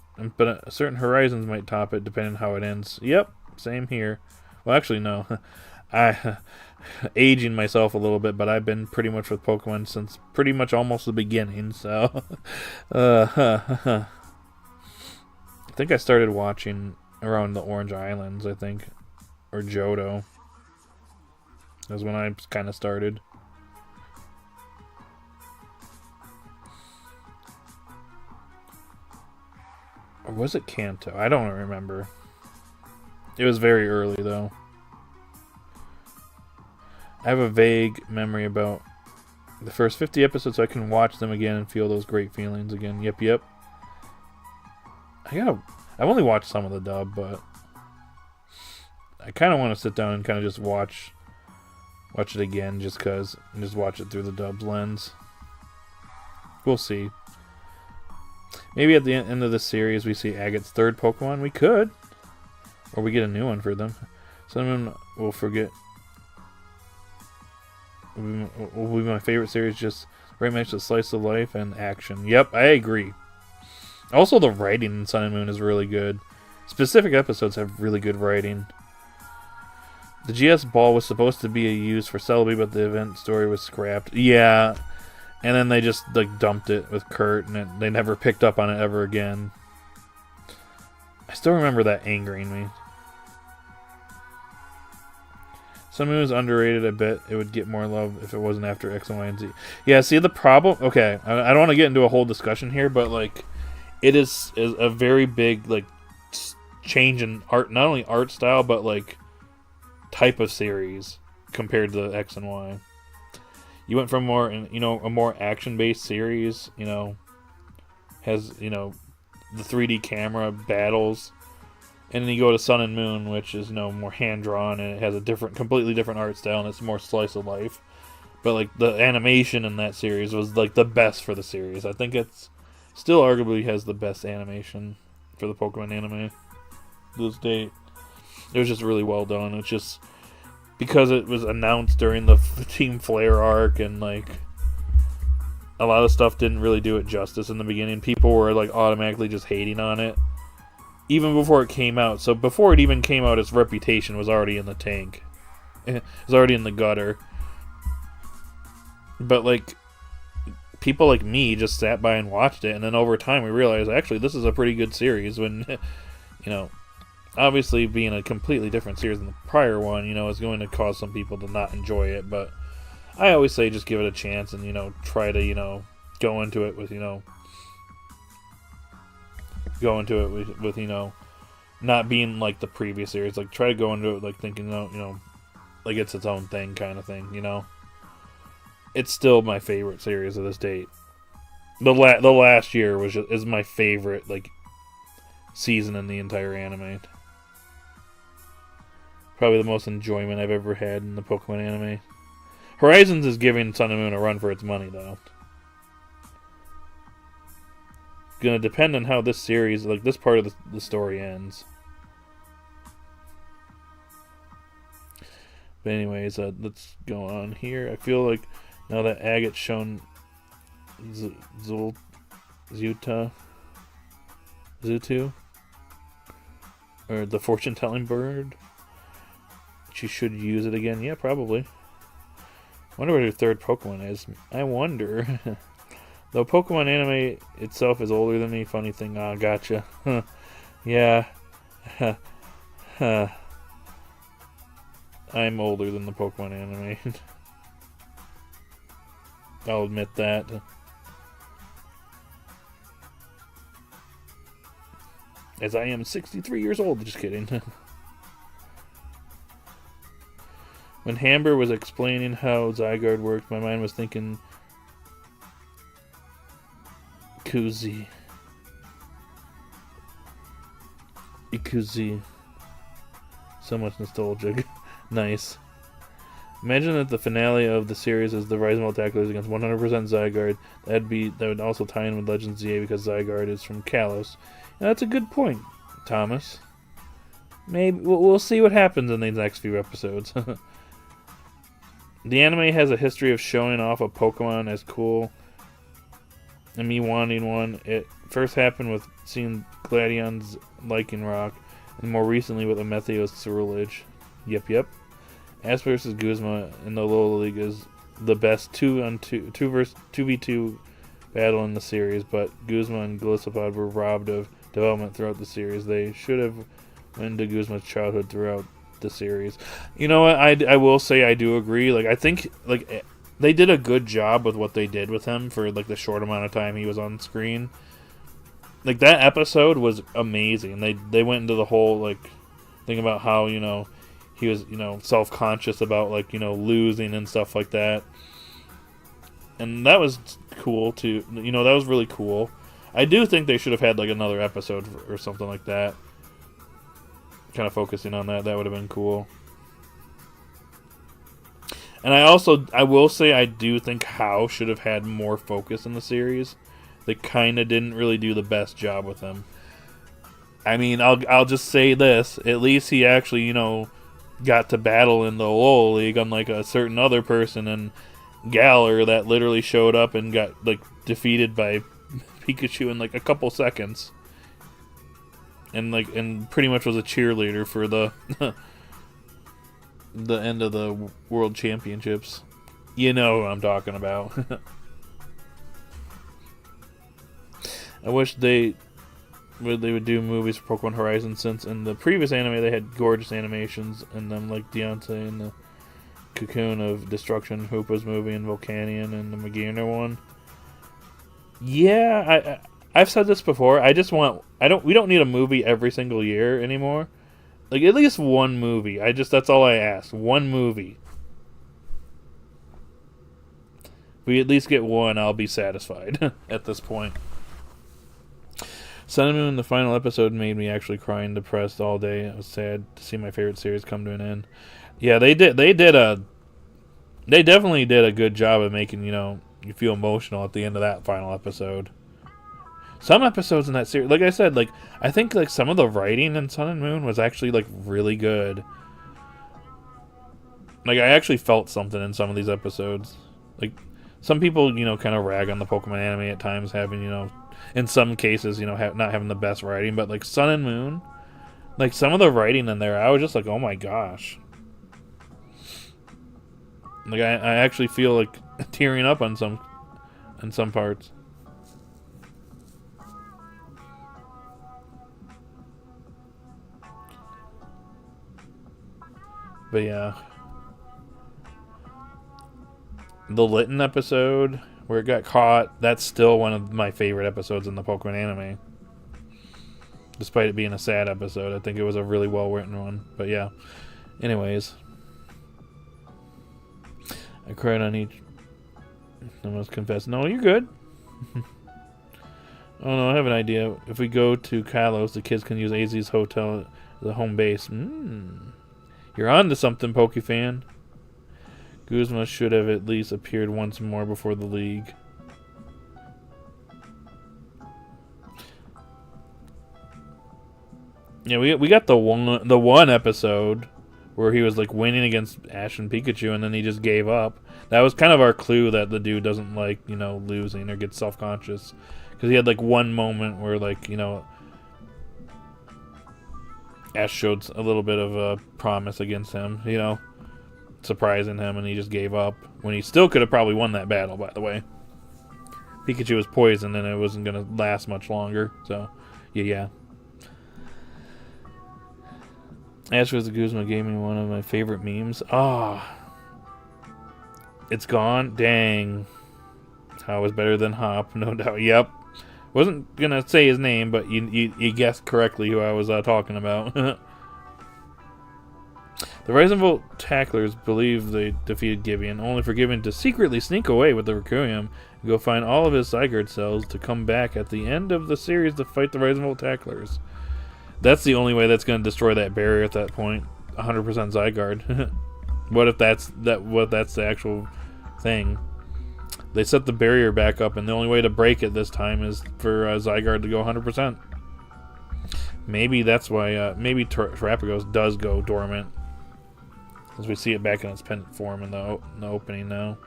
[SPEAKER 1] top it depending on how it ends. Yep, same here. Well, actually, no. I aging myself a little bit, but I've been pretty much with Pokemon since pretty much almost the beginning. So, I think I started watching around the Orange Islands, I think, or Johto. That's when I kind of started. Or was it Kanto? I don't remember. It was very early, though. I have a vague memory about the first 50 episodes, so I can watch them again and feel those great feelings again. Yep. I've only watched some of the dub, but I kind of want to sit down and kind of just watch it again, just because, and just watch it through the dub's lens. We'll see. Maybe at the end of this series we see Agate's third Pokemon. We could, or we get a new one for them. Someone will forget. Will be my favorite series. Just right match the slice of life and action. Yep, I agree. Also, the writing in Sun and Moon is really good. Specific episodes have really good writing. The GS ball was supposed to be used for Celebi, but the event story was scrapped. Yeah, and then they just like dumped it with Kurt, and they never picked up on it ever again. I still remember that angering me. Sun and Moon is underrated a bit. It would get more love if it wasn't after X and Y and Z. Yeah, see the problem? Okay, I don't want to get into a whole discussion here, but like, it is a very big like change in art, not only art style, but like type of series compared to X and Y. You went from a more action-based series, has, the 3D camera battles. And then you go to Sun and Moon, which is, more hand-drawn, and it has a completely different art style, and it's more slice of life. But, like, the animation in that series was, like, the best for the series. I think it's still arguably has the best animation for the Pokemon anime to this date. It was just really well done. It's just because it was announced during the Team Flare arc, and, like, a lot of stuff didn't really do it justice in the beginning. People were, like, automatically just hating on it. Even before it came out. So before it even came out, its reputation was already in the tank. It was already in the gutter. But, like, people like me just sat by and watched it, and then over time we realized, actually, this is a pretty good series when, obviously being a completely different series than the prior one, is going to cause some people to not enjoy it, but I always say just give it a chance and, try to, go into it with, not being like the previous series. Like, try to go into it like thinking, like it's its own thing kind of thing, It's still my favorite series of this date. The last year is my favorite, like, season in the entire anime. Probably the most enjoyment I've ever had in the Pokemon anime. Horizons is giving Sun and Moon a run for its money, though. Gonna depend on how this series, like this part of the story ends. But anyways, let's go on here. I feel like now that Agate's shown Zutu, or the fortune-telling bird, she should use it again. Yeah, probably. I wonder what her third Pokemon is. I wonder. Though Pokemon anime itself is older than me, funny thing, gotcha. Yeah. I'm older than the Pokemon anime. I'll admit that. As I am 63 years old, just kidding. When Hamber was explaining how Zygarde worked, my mind was thinking Ikuzi. So much nostalgic. Nice. Imagine that the finale of the series is the Rising Tacklers against 100% Zygarde. That would also tie in with Legends ZA because Zygarde is from Kalos. Now, that's a good point, Thomas. Maybe we'll see what happens in these next few episodes. The anime has a history of showing off a Pokemon as cool and me wanting one. It first happened with seeing Gladion's Lycanroc, and more recently with Amethyos Ceruledge. Yep. Ash vs. Guzma in the Alola League is the best 2v2 battle in the series, but Guzma and Golisopod were robbed of development throughout the series. They should have went to Guzma's childhood throughout the series. You know what? I will say I do agree. Like, I think like they did a good job with what they did with him for like the short amount of time he was on screen. Like, that episode was amazing. They went into the whole like thing about how he was self-conscious about like losing and stuff like that, and that was cool too. That was really cool. I do think they should have had like another episode or something like that, kind of focusing on that. That would have been cool. And I will say I do think Hao should have had more focus in the series. They kind of didn't really do the best job with him. I mean, I'll just say this: at least he actually got to battle in the Alola League, unlike a certain other person in Galar that literally showed up and got like defeated by Pikachu in like a couple seconds, and pretty much was a cheerleader for the the end of the World Championships. You know who I'm talking about. I wish they would do movies for Pokemon Horizon, since in the previous anime they had gorgeous animations in them, like Deontay and the Cocoon of Destruction, Hoopa's movie, and Volcanion, and the Magina one. Yeah, I've said this before. We don't need a movie every single year anymore. Like, at least one movie. That's all I ask. One movie. If we at least get one, I'll be satisfied at this point. Sun and Moon, the final episode, made me actually cry and depressed all day. I was sad to see my favorite series come to an end. Yeah, they definitely did a good job of making, you feel emotional at the end of that final episode. Some episodes in that series, like I said, I think some of the writing in Sun and Moon was actually really good. I actually felt something in some of these episodes. Some people, kind of rag on the Pokemon anime at times, having, in some cases, not having the best writing. But Sun and Moon, some of the writing in there, I was just oh my gosh. I actually feel tearing up on some parts. But yeah. The Litten episode, where it got caught, that's still one of my favorite episodes in the Pokemon anime. Despite it being a sad episode, I think it was a really well written one. But yeah. Anyways. I cried on each. I must confess. No, you're good. Oh no, I have an idea. If we go to Kalos, the kids can use AZ's hotel as a home base. You're on to something, Pokefan. Guzma should have at least appeared once more before the league. Yeah, we got the one episode where he was winning against Ash and Pikachu, and then he just gave up. That was kind of our clue that the dude doesn't like losing or gets self-conscious, because he had one moment where Ash showed a little bit of a promise against him, surprising him, and he just gave up when he still could have probably won that battle. By the way, Pikachu was poisoned and it wasn't going to last much longer. So yeah. Ash vs. Guzma gave me one of my favorite memes. It's gone. Dang. How was better than Hop, no doubt. Yep. Wasn't gonna say his name, but you guessed correctly who I was talking about. The Reisenvolt tacklers believe they defeated Gibeon, only for Gibeon to secretly sneak away with the Requiem and go find all of his Zygarde cells to come back at the end of the series to fight the Reisenvolt tacklers. That's the only way that's going to destroy that barrier at that point. 100% Zygarde. What if that's the actual thing? They set the barrier back up, and the only way to break it this time is for Zygarde to go 100%. Maybe that's why. Maybe Terrapagos does go dormant, as we see it back in its pendant form in the opening now.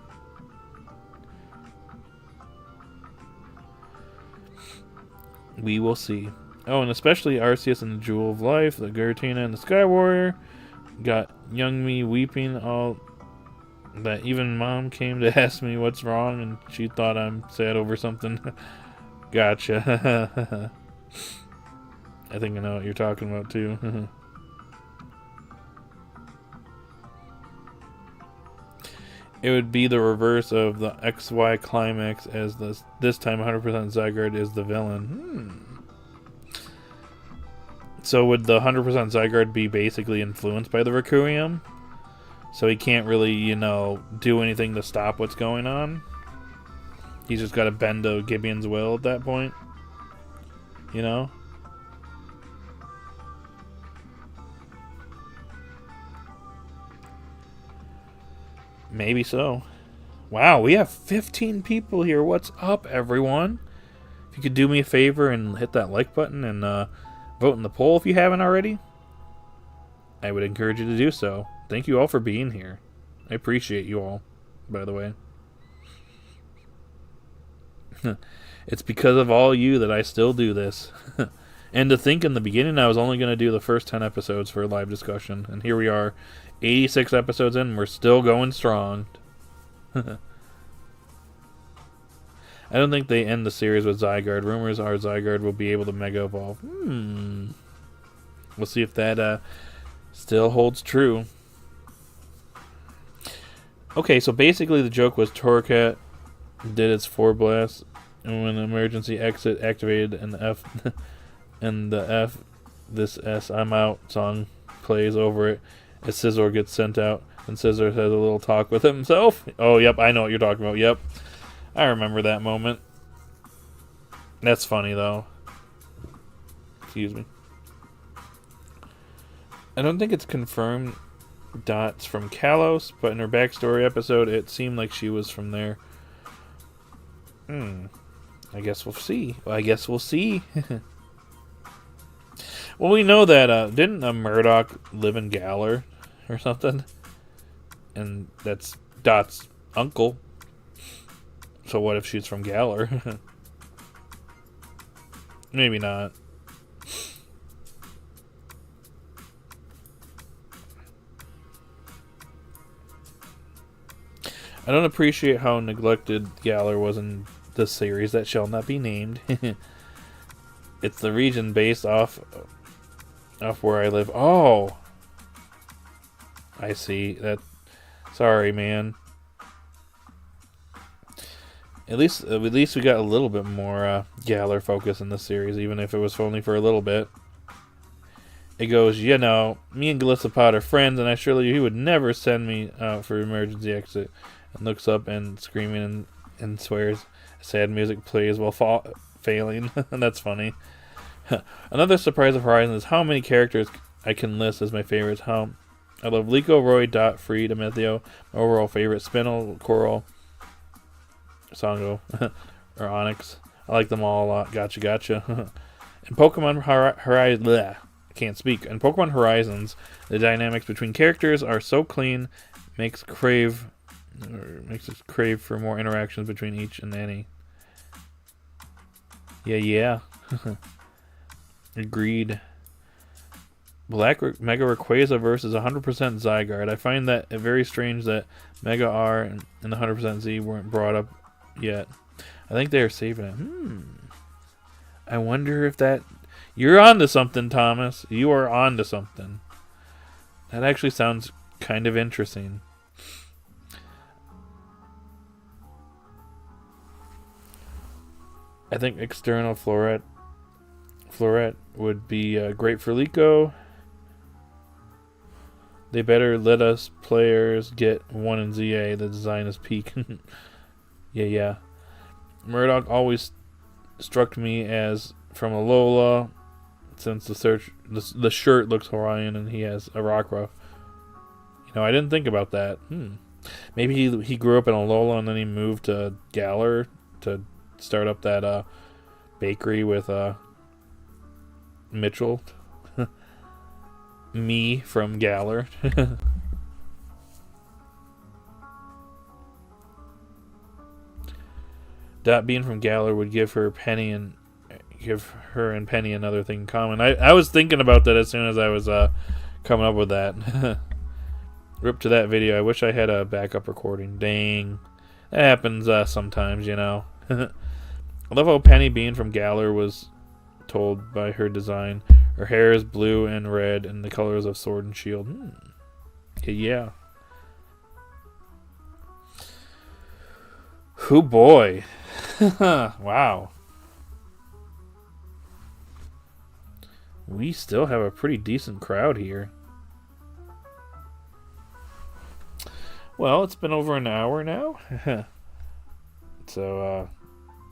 [SPEAKER 1] We will see. Oh, and especially Arceus and the Jewel of Life, the Giratina and the Sky Warrior. Got young me weeping all that even Mom came to ask me what's wrong, and she thought I'm sad over something. Gotcha. I think I know what you're talking about too. It would be the reverse of the XY climax, as this time 100% Zygarde is the villain. So would the 100% Zygarde be basically influenced by the Requiem? So he can't really, do anything to stop what's going on? He's just got to bend to Gibeon's will at that point? Maybe so. Wow, we have 15 people here. What's up, everyone? If you could do me a favor and hit that like button and vote in the poll if you haven't already, I would encourage you to do so. Thank you all for being here. I appreciate you all, by the way. It's because of all you that I still do this. And to think in the beginning I was only going to do the first 10 episodes for a live discussion, and here we are, 86 episodes in, and we're still going strong. I don't think they end the series with Zygarde. Rumors are Zygarde will be able to Mega Evolve. We'll see if that still holds true. Okay, so basically the joke was Torracat did its 4 blasts, and when the emergency exit activated and the this S I'm out song plays over it, as Scizor gets sent out, and Scizor has a little talk with himself. Oh, yep, I know what you're talking about. Yep. I remember that moment. That's funny, though. Excuse me. I don't think it's confirmed Dot's from Kalos, but in her backstory episode, it seemed like she was from there. I guess we'll see. Well, we know that, didn't Murdoch live in Galar or something? And that's Dot's uncle. So what if she's from Galar? Maybe not. I don't appreciate how neglected Galar was in the series that shall not be named. It's the region based off where I live. Oh, I see that. Sorry, man. At least we got a little bit more Galar focus in this series, even if it was only for a little bit. It goes, you know, me and Galissapod are friends, and I assure you he would never send me out for emergency exit. And looks up and screaming and swears. Sad music plays while failing. That's funny. Another surprise of Horizon is how many characters I can list as my favorites. How I love Liko, Roy, Dot, Free, Demethio. My overall favorite, Spinel, Coral, Songo, or Onyx. I like them all a lot. Gotcha. In Pokemon Horizon, I can't speak. In Pokemon Horizons, the dynamics between characters are so clean, makes us crave for more interactions between each and any. Yeah. Agreed. Black Mega Rayquaza versus 100% Zygarde. I find that very strange that Mega R and the 100% Z weren't brought up yet. I think they are saving it. I wonder if that... You're on to something, Thomas. You are on to something. That actually sounds kind of interesting. I think external Floret would be great for Liko. They better let us players get one in ZA. The design is peak. Yeah. Murdoch always struck me as from Alola, since the shirt looks Hawaiian and he has a Rockruff. You know, I didn't think about that. Maybe he grew up in Alola and then he moved to Galar to start up that bakery with Mitchell. Me from Galar. Dot being from Galar would give her and Penny another thing in common. I was thinking about that as soon as I was coming up with that. Rip to that video. I wish I had a backup recording. Dang. That happens sometimes, you know. I love how Penny being from Galar was told by her design. Her hair is blue and red and the colors of Sword and Shield. Yeah. Oh boy. Wow. We still have a pretty decent crowd here. Well, it's been over an hour now. So,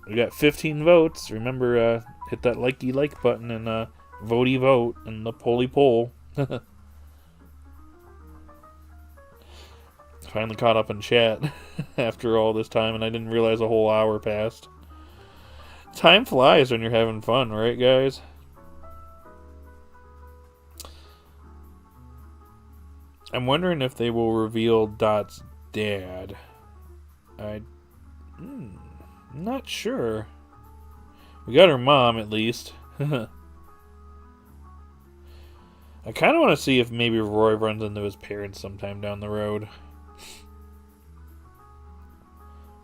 [SPEAKER 1] we got 15 votes. Remember, hit that like button and votey vote and the polly poll. Finally caught up in chat after all this time, and I didn't realize a whole hour passed. Time flies when you're having fun, right, guys? I'm wondering if they will reveal Dot's dad. I'm not sure. We got her mom, at least. I kind of want to see if maybe Roy runs into his parents sometime down the road.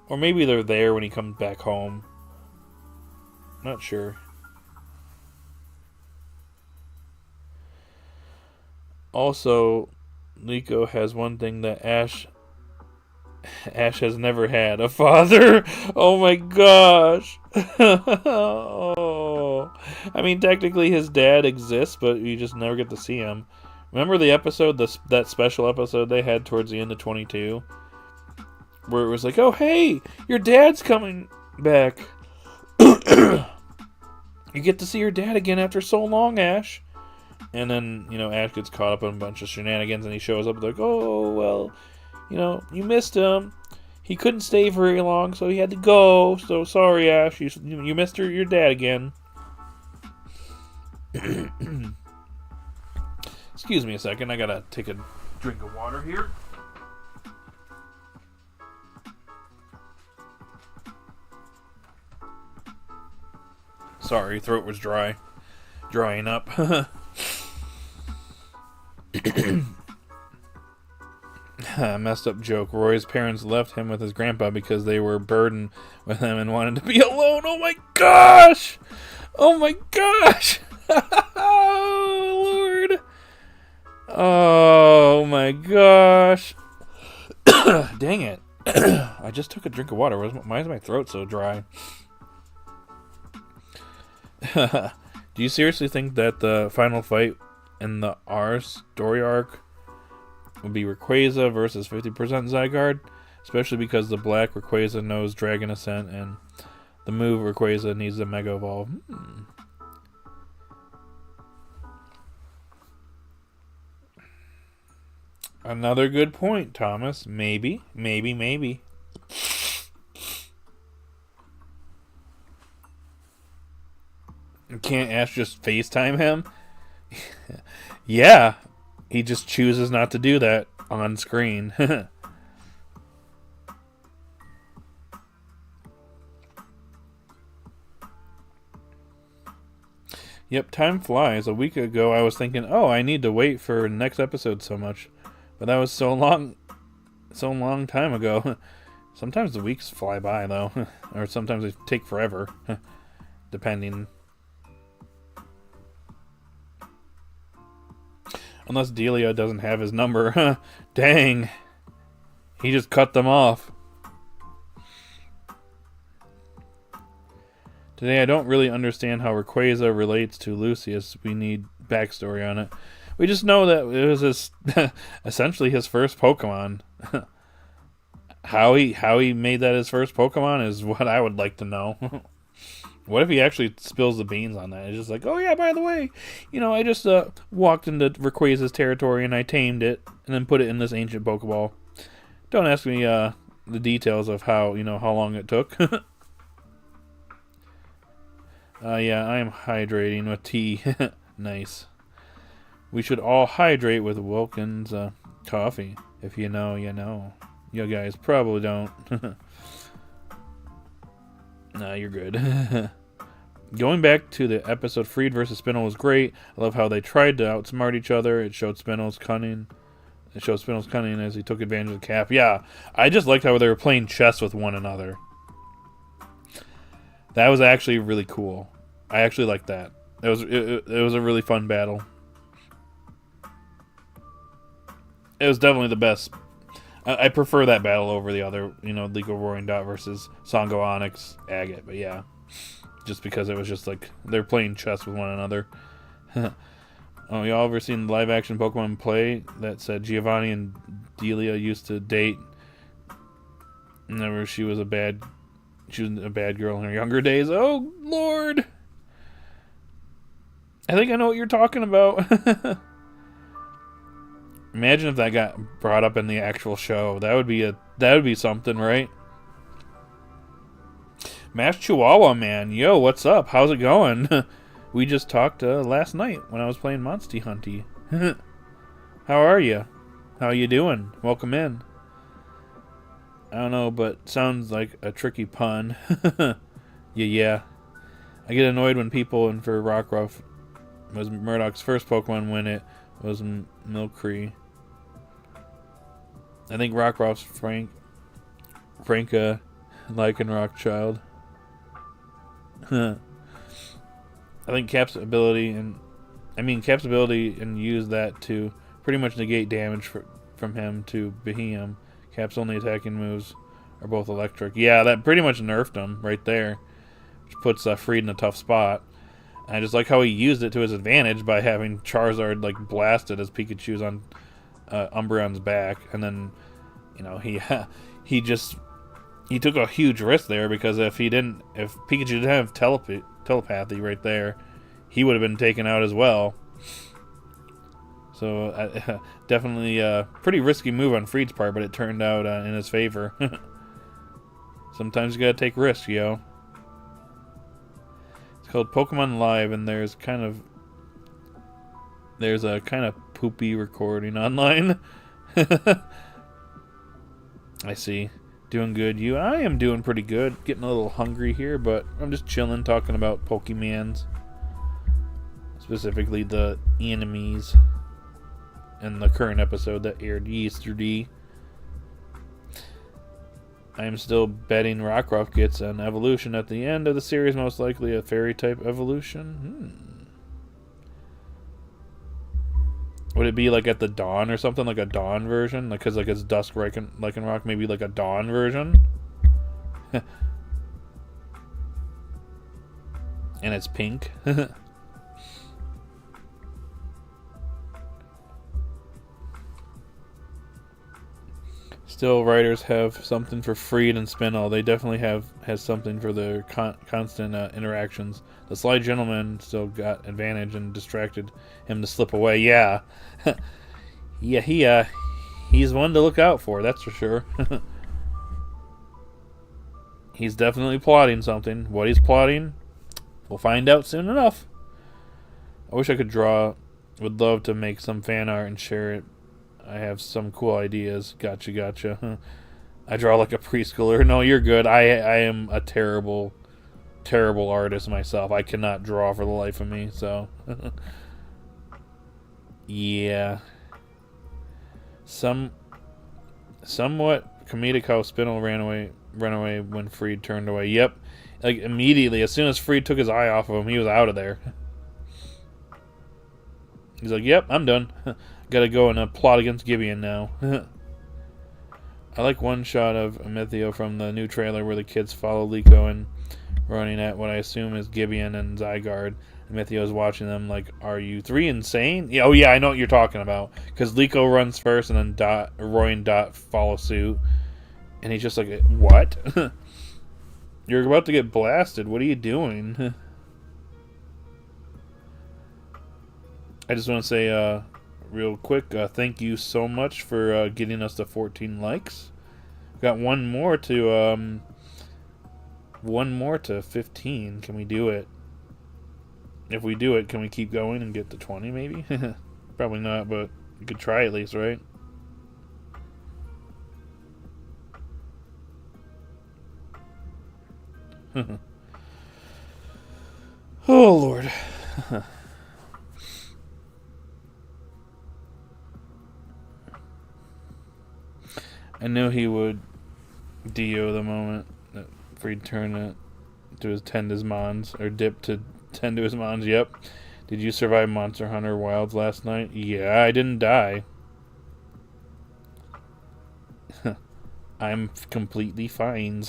[SPEAKER 1] Or maybe they're there when he comes back home. Not sure. Also, Liko has one thing that Ash has never had. A father? Oh my gosh. Oh. I mean, technically his dad exists, but you just never get to see him. Remember the episode, that special episode they had towards the end of 22? Where it was like, oh hey, your dad's coming back. You get to see your dad again after so long, Ash. And then, Ash gets caught up in a bunch of shenanigans, and he shows up like, oh, well, you missed him. He couldn't stay very long, so he had to go. So sorry, Ash. You missed your dad again. Excuse me a second. I gotta take a drink of water here. Sorry, throat was drying up. Messed up joke. Roy's parents left him with his grandpa because they were burdened with him and wanted to be alone. Oh my gosh! Oh my gosh! Oh Lord! Oh my gosh! Dang it! I just took a drink of water. Why is my throat so dry? Do you seriously think that the final fight in the R story arc would be Rayquaza versus 50% Zygarde? Especially because the black Rayquaza knows Dragon Ascent and the move Rayquaza needs to Mega Evolve. Another good point, Thomas. Maybe. Can't Ash just FaceTime him? Yeah. He just chooses not to do that on screen. Yep, time flies. A week ago I was thinking, oh, I need to wait for next episode so much. But that was so long time ago. Sometimes the weeks fly by, though. Or sometimes they take forever. Depending. Unless Delia doesn't have his number. Dang. He just cut them off. Today I don't really understand how Rayquaza relates to Lucius. We need backstory on it. We just know that it was essentially his first Pokemon. How he made that his first Pokemon is what I would like to know. What if he actually spills the beans on that? It's just like, oh yeah, by the way, I just walked into Rayquaza's territory and I tamed it and then put it in this ancient Pokeball. Don't ask me the details of how long it took. Yeah, I am hydrating with tea. Nice. We should all hydrate with Wilkins coffee. If you know, you know. You guys probably don't. Nah, you're good. Going back to the episode Freed versus Spinel was great. I love how they tried to outsmart each other. It showed Spinel's cunning. As he took advantage of the cap. Yeah, I just liked how they were playing chess with one another. That was actually really cool. I actually liked that. It was a really fun battle. It was definitely the best. I prefer that battle over the other, League of Roaring Dot versus Songo Onyx Agate. But yeah, just because it was just like they're playing chess with one another. Oh, y'all ever seen the live action Pokemon play that said Giovanni and Delia used to date? Whenever she was a bad girl in her younger days. Oh Lord, I think I know what you're talking about. Imagine if that got brought up in the actual show. That would be something, right? Mash Chihuahua Man, yo, what's up? How's it going? We just talked last night when I was playing Monsty Hunty. How are you? How you doing? Welcome in. I don't know, but sounds like a tricky pun. Yeah. I get annoyed when people infer Rockruff was Murdoch's first Pokemon when it was Milcree. I think Rockruff's Franka Lycanroc child. I think Cap's ability and use that to pretty much negate damage from him to Behemoth. Cap's only attacking moves are both electric. Yeah, that pretty much nerfed him right there, which puts Freed in a tough spot. And I just like how he used it to his advantage by having Charizard blasted as Pikachu's on Umbreon's back, and then he took a huge risk there because if Pikachu didn't have telepathy right there, he would have been taken out as well. So definitely a pretty risky move on Freed's part, but it turned out in his favor. Sometimes you gotta take risks, yo. It's called Pokemon Live, and there's a kind of poopy recording online. I see. Doing good. I am doing pretty good. Getting a little hungry here, but I'm just chilling, talking about Pokemons. Specifically the enemies in the current episode that aired yesterday. I am still betting Rockruff gets an evolution at the end of the series, most likely a fairy type evolution. Would it be like at the dawn or something, like a dawn version? Like, because like it's dusk Lycanroc, maybe like a dawn version? And it's pink. Still, writers have something for Freed and Spinel. They definitely has something for their constant interactions. The sly gentleman still got advantage and distracted him to slip away. Yeah, yeah, he's one to look out for. That's for sure. He's definitely plotting something. What he's plotting, we'll find out soon enough. I wish I could draw. Would love to make some fan art and share it. I have some cool ideas. Gotcha. I draw like a preschooler. No, you're good. I am a terrible artist myself. I cannot draw for the life of me, so yeah. Somewhat comedic how Spinel ran away when Freed turned away. Yep. Like immediately, as soon as Freed took his eye off of him, he was out of there. He's like, yep, I'm done. Gotta go and plot against Gibeon now. I like one shot of Amethio from the new trailer where the kids follow Liko and running at what I assume is Gibeon and Zygarde. Amethio is watching them like, are you three insane? Yeah, oh yeah, I know what you're talking about. Because Liko runs first and then Roy and Dot follow suit. And he's just like, what? You're about to get blasted. What are you doing? I just want to say real quick, thank you so much for getting us to 14 likes. We've got one more to 15. Can we do it? If we do it, can we keep going and get to 20 maybe? Probably not, but we could try at least, right? Oh Lord. I knew he would Dio the moment that Freed turned it to his tend his mons, or dip to tend to his mons. Yep. Did you survive Monster Hunter Wilds last night? Yeah, I didn't die. I'm completely fine.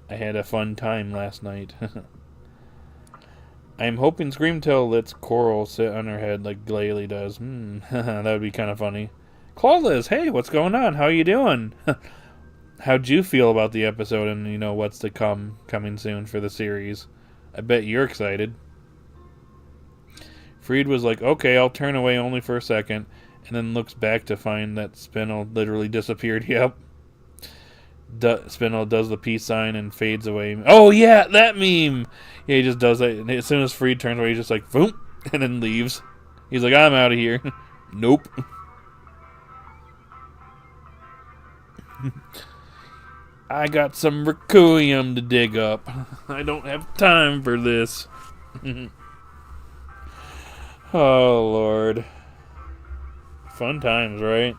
[SPEAKER 1] I had a fun time last night. I'm hoping Screamtail lets Coral sit on her head like Glalie does. That would be kind of funny. Clawless, hey, what's going on? How you doing? How'd you feel about the episode and, what's to coming soon for the series? I bet you're excited. Freed was like, okay, I'll turn away only for a second, and then looks back to find that Spinel literally disappeared. Yep. Spinel does the peace sign and fades away. Oh, yeah, that meme! Yeah, he just does that. And as soon as Freed turns away, he's just like, boom, and then leaves. He's like, I'm out of here. Nope. I got some Requiem to dig up. I don't have time for this. Oh, Lord. Fun times, right?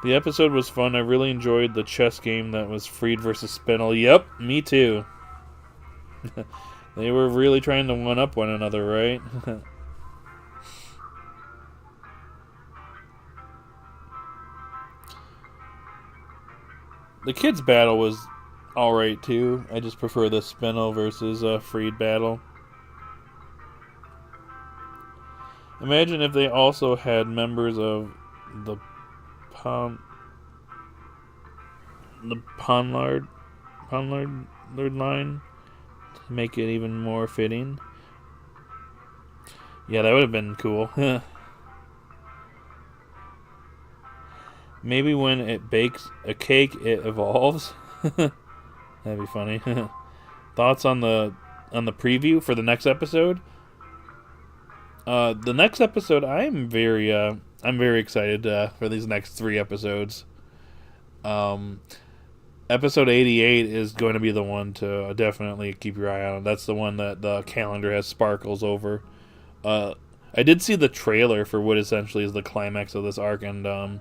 [SPEAKER 1] The episode was fun. I really enjoyed the chess game that was Freed versus Spinel. Yep, me too. They were really trying to one-up one another, right? The kids' battle was alright too. I just prefer the Spinel versus Freed battle. Imagine if they also had members of the Ponlard line to make it even more fitting. Yeah, that would have been cool. Maybe when it bakes a cake, it evolves. That'd be funny. Thoughts on the preview for the next episode? The next episode, I'm very excited for these next 3 episodes. Episode 88 is going to be the one to definitely keep your eye on. That's the one that the calendar has sparkles over. I did see the trailer for what essentially is the climax of this arc, and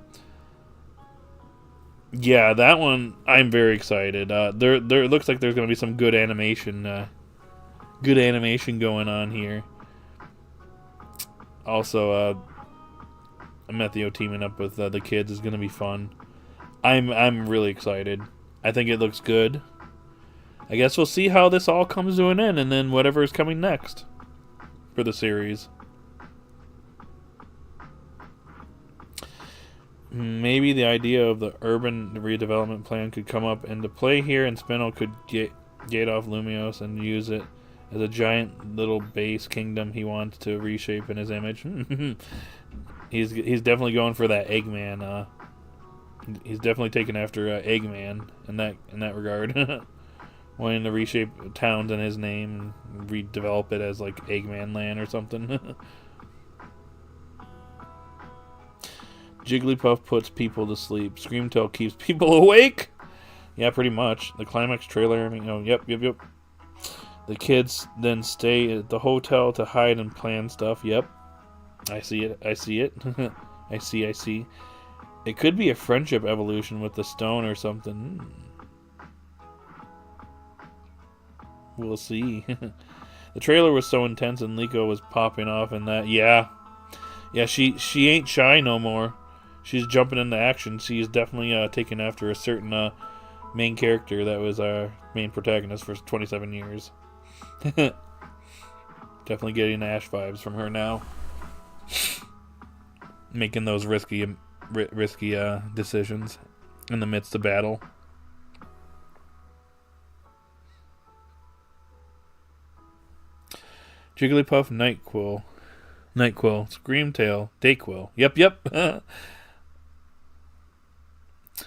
[SPEAKER 1] yeah, that one I'm very excited. There looks like there's going to be some good animation going on here. Also, Metheo teaming up with the kids is going to be fun. I'm really excited. I think it looks good. I guess we'll see how this all comes to an end, and then whatever is coming next for the series. Maybe the idea of the urban redevelopment plan could come up into play here, and Spinel could gate off Lumios and use it as a giant little base kingdom he wants to reshape in his image. He's definitely going for that Eggman. He's definitely taken after Eggman in that regard. Wanting to reshape towns in his name and redevelop it as like Eggman Land or something. Jigglypuff puts people to sleep. Screamtail keeps people awake. Yeah, pretty much. The climax trailer. Yep. The kids then stay at the hotel to hide and plan stuff. Yep. I see it. I see. It could be a friendship evolution with the stone or something. We'll see. The trailer was so intense and Liko was popping off and that. Yeah, she ain't shy no more. She's jumping into action. She's definitely taking after a certain main character that was our main protagonist for 27 years. Definitely getting Ash vibes from her now. Making those risky decisions in the midst of battle. Jigglypuff, Nightquill, Screamtail, Dayquil. Yep.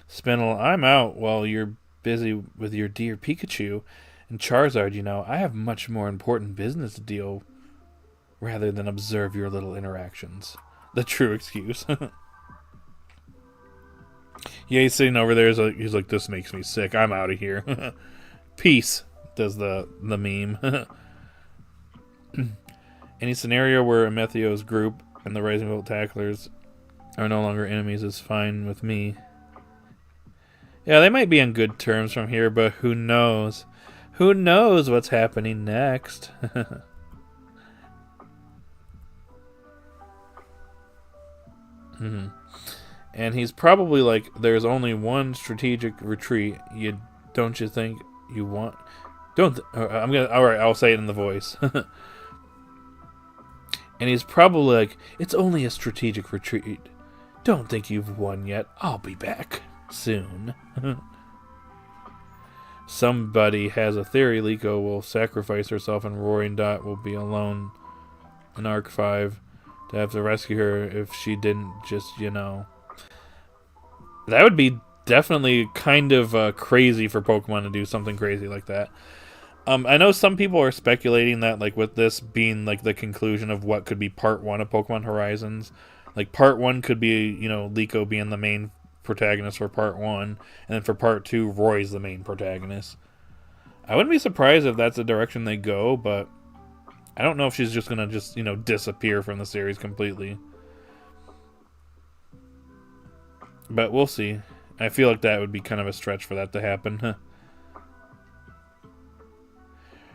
[SPEAKER 1] Spinel, I'm out while you're busy with your dear Pikachu. And Charizard, I have much more important business to deal rather than observe your little interactions. The true excuse. Yeah, he's sitting over there. He's like, this makes me sick. I'm out of here. Peace, does the meme. Any scenario where Metheo's group and the Rising Bolt Tacklers are no longer enemies is fine with me. Yeah, they might be on good terms from here, but who knows? Who knows what's happening next? And he's probably like, there's only one strategic retreat. Don't you think you want? Alright, I'll say it in the voice. And he's probably like, it's only a strategic retreat. Don't think you've won yet. I'll be back soon. Somebody has a theory Liko will sacrifice herself and Roaring Dot will be alone in Arc 5 to have to rescue her if she didn't just, That would be definitely kind of crazy for Pokemon to do something crazy like that. I know some people are speculating that, like, with this being, like, the conclusion of what could be Part 1 of Pokemon Horizons, like, Part 1 could be, Liko being the main protagonist for Part 1, and then for Part 2, Roy's the main protagonist. I wouldn't be surprised if that's the direction they go, but I don't know if she's just gonna disappear from the series completely. But we'll see. I feel like that would be kind of a stretch for that to happen.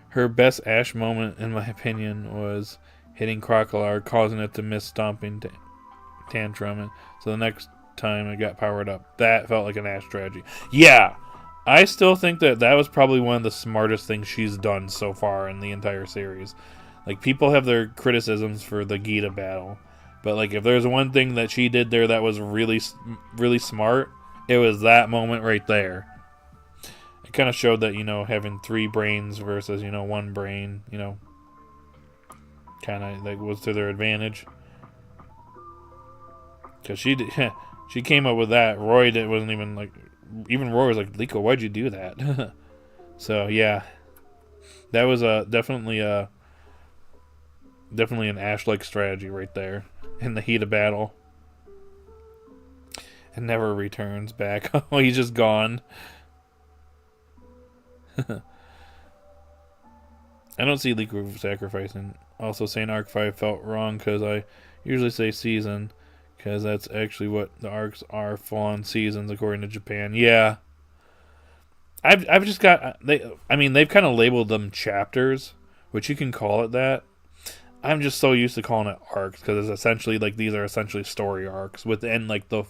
[SPEAKER 1] Her best Ash moment, in my opinion, was hitting Crocodile, causing it to miss Stomping Tantrum, and so the next time it got powered up. That felt like an Ash strategy. Yeah! I still think that was probably one of the smartest things she's done so far in the entire series. Like, people have their criticisms for the Gita battle, But like, if there's one thing that she did there that was really, really smart, it was that moment right there. It kind of showed that, you know, having 3 brains versus, you know, 1 brain, you know, kind of like was to their advantage. Because she came up with that. Roy wasn't even like, even Roy was like, Liko, why'd you do that? So yeah, that was definitely an Ash-like strategy right there in the heat of battle. And never returns back. Oh, he's just gone. I don't see Liko sacrificing. Also, saying Arc 5 felt wrong because I usually say season because that's actually what the arcs are, full-on seasons according to Japan. Yeah. I've just got they've kind of labeled them chapters, which you can call it that. I'm just so used to calling it arcs because it's essentially like these are essentially story arcs within like the,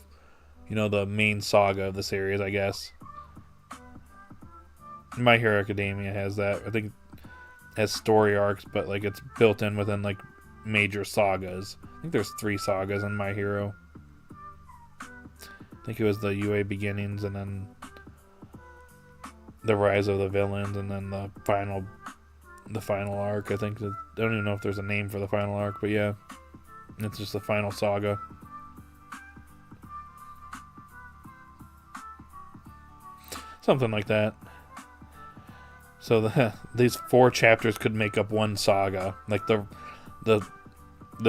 [SPEAKER 1] you know, the main saga of the series, I guess. My Hero Academia has that. I think it has story arcs, but like it's built in within like major sagas. I think there's 3 sagas in My Hero. I think it was the UA Beginnings and then the Rise of the Villains and then the final arc. I think I don't even know if there's a name for the final arc, but yeah, it's just the final saga. Something like that. So these 4 chapters could make up one saga, like the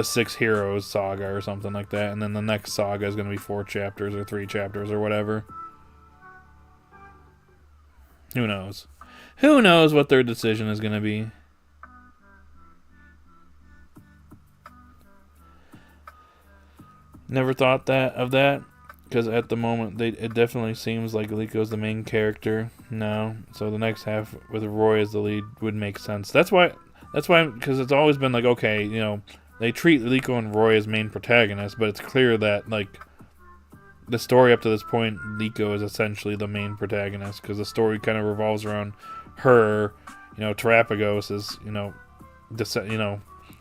[SPEAKER 1] 6 Heroes saga or something like that, and then the next saga is going to be 4 chapters or 3 chapters or whatever. Who knows? Who knows what their decision is going to be? Never thought of that. Because at the moment, it definitely seems like Liko's the main character now. So the next half with Roy as the lead would make sense. That's why, because it's always been like, okay, you know, they treat Liko and Roy as main protagonists, but it's clear that, like, the story up to this point, Liko is essentially the main protagonist, because the story kind of revolves around her, you know, Terapagos is, you know,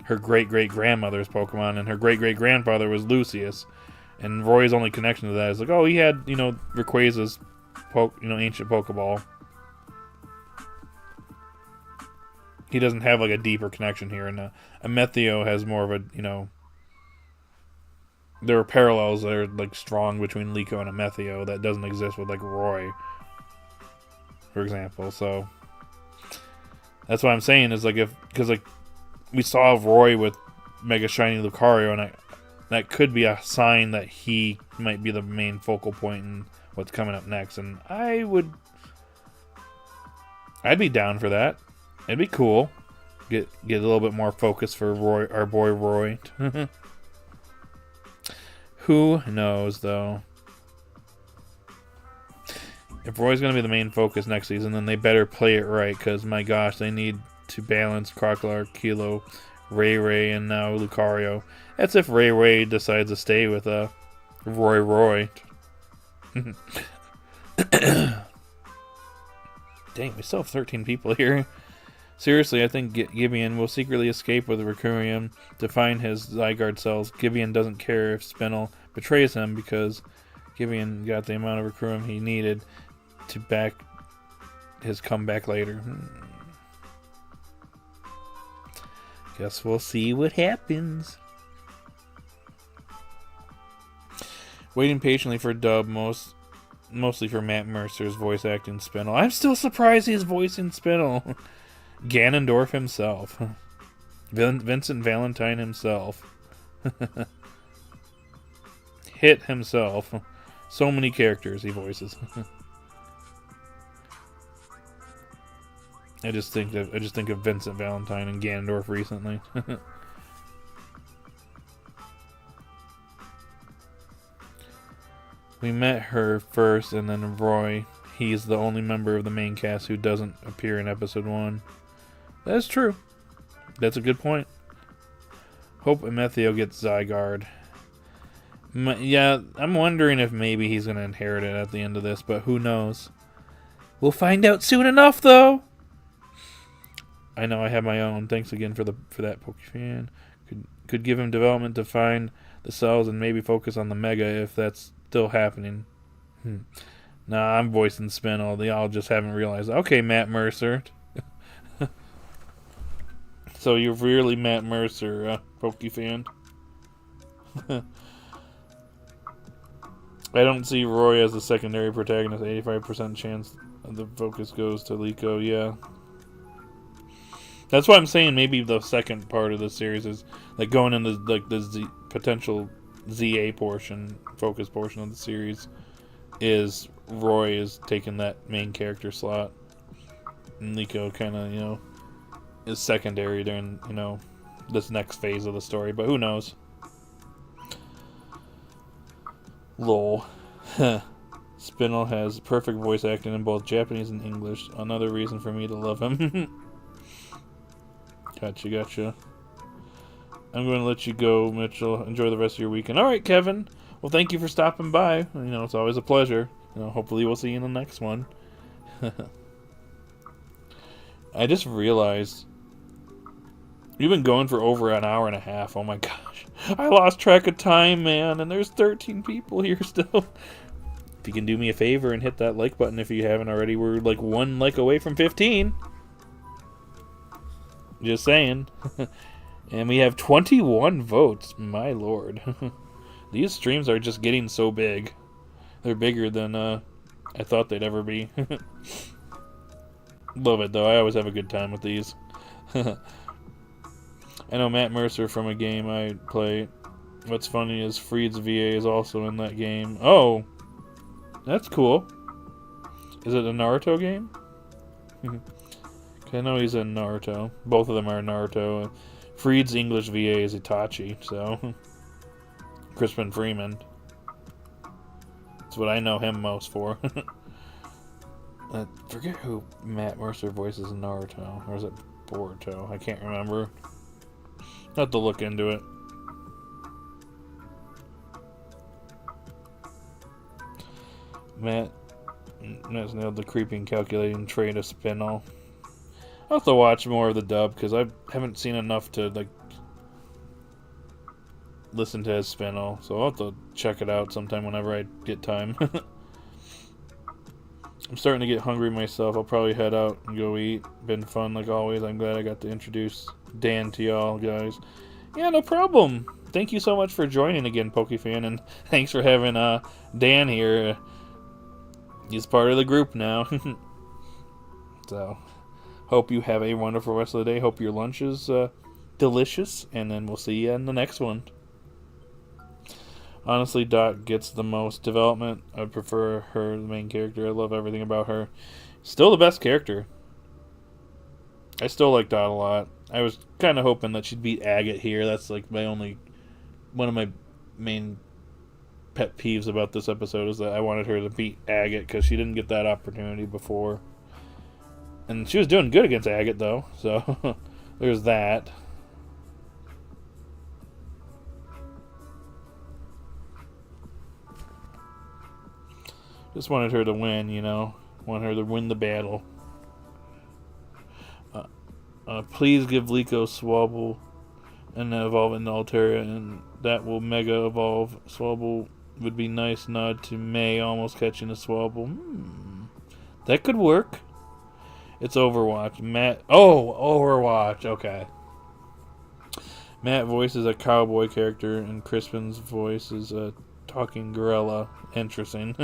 [SPEAKER 1] her great-great-grandmother's Pokemon, and her great-great-grandfather was Lucius. And Roy's only connection to that is like, oh, he had, you know, Rayquaza's, ancient Pokeball. He doesn't have, like, a deeper connection here. And Amethio has more of a, you know, there are parallels that are, like, strong between Liko and Amethio that doesn't exist with, like, Roy, for example. So that's what I'm saying is, like, because, like, we saw Roy with Mega Shiny Lucario, and that could be a sign that he might be the main focal point in what's coming up next. And I'd be down for that. It'd be cool. Get a little bit more focus for Roy, our boy Roy. Who knows, though? If Roy's going to be the main focus next season, then they better play it right, because, my gosh, they need to balance Crocodile, Kilo, Ray, and now Lucario. That's if Ray decides to stay with Roy. Dang, we still have 13 people here. Seriously, I think Gideon will secretly escape with Recurium to find his Zygarde cells. Gideon doesn't care if Spinel betrays him because Gideon got the amount of Recurium he needed to back his comeback later. Guess we'll see what happens. Waiting patiently for dub, mostly for Matt Mercer's voice acting Spinel. I'm still surprised he's voicing Spinel. Ganondorf himself. Vincent Valentine himself. Hit himself. So many characters he voices. I just think of Vincent Valentine and Ganondorf recently. We met her first, and then Roy. He's the only member of the main cast who doesn't appear in episode 1. That is true. That's a good point. Hope Amethio gets Zygarde. Yeah, I'm wondering if maybe he's going to inherit it at the end of this, but who knows? We'll find out soon enough, though. I know I have my own. Thanks again for that Pokefan. Could give him development to find the cells and maybe focus on the Mega if that's still happening. Nah, I'm voicing Spinel. They all just haven't realized. Okay, Matt Mercer. So you're really Matt Mercer, Poke fan? I don't see Roy as the secondary protagonist. 85% chance the focus goes to Liko. Yeah, that's why I'm saying maybe the second part of the series is like going into like the potential ZA portion, focus portion of the series, is Roy is taking that main character slot, and Liko kind of is secondary during this next phase of the story. But who knows? Lol. Spinel has perfect voice acting in both Japanese and English. Another reason for me to love him. Gotcha. I'm going to let you go, Mitchell. Enjoy the rest of your weekend. All right, Kevin. Well, thank you for stopping by. It's always a pleasure. Hopefully we'll see you in the next one. I just realized we've been going for over an hour and a half. Oh my gosh. I lost track of time, man. And there's 13 people here still. If you can do me a favor and hit that like button if you haven't already. We're like 1 like away from 15. Just saying. And we have 21 votes. My lord. These streams are just getting so big. They're bigger than I thought they'd ever be. Love it, though. I always have a good time with these. I know Matt Mercer from a game I play. What's funny is Freed's VA is also in that game. Oh! That's cool. Is it a Naruto game? I know he's in Naruto. Both of them are Naruto. Freed's English VA is Itachi, so... Crispin Freeman. That's what I know him most for. I forget who Matt Mercer voices in Naruto. Or is it Boruto? I can't remember. I'll have to look into it. Matt's nailed the creeping calculating trait of Spinel. I'll have to watch more of the dub because I haven't seen enough to listen to his Spinel. So I'll have to check it out sometime whenever I get time. I'm starting to get hungry myself. I'll probably head out and go eat. Been fun like always. I'm glad I got to introduce Dan to y'all guys. Yeah, no problem. Thank you so much for joining again, Pokefan, and thanks for having Dan here. He's part of the group now. So, hope you have a wonderful rest of the day. Hope your lunch is delicious, and then we'll see you in the next one. Honestly, Dot gets the most development. I prefer her, the main character. I love everything about her. Still the best character. I still like Dot a lot. I was kind of hoping that she'd beat Agate here. That's like one of my main pet peeves about this episode is that I wanted her to beat Agate because she didn't get that opportunity before. And she was doing good against Agate, though. So, there's that. Just wanted her to win, Want her to win the battle. Please give Liko Swabble and evolve into Altaria, and that will Mega Evolve. Swabble would be nice nod to May almost catching a Swabble. That could work. It's Overwatch. Overwatch. Okay. Matt voices a cowboy character, and Crispin's voice is a talking gorilla. Interesting.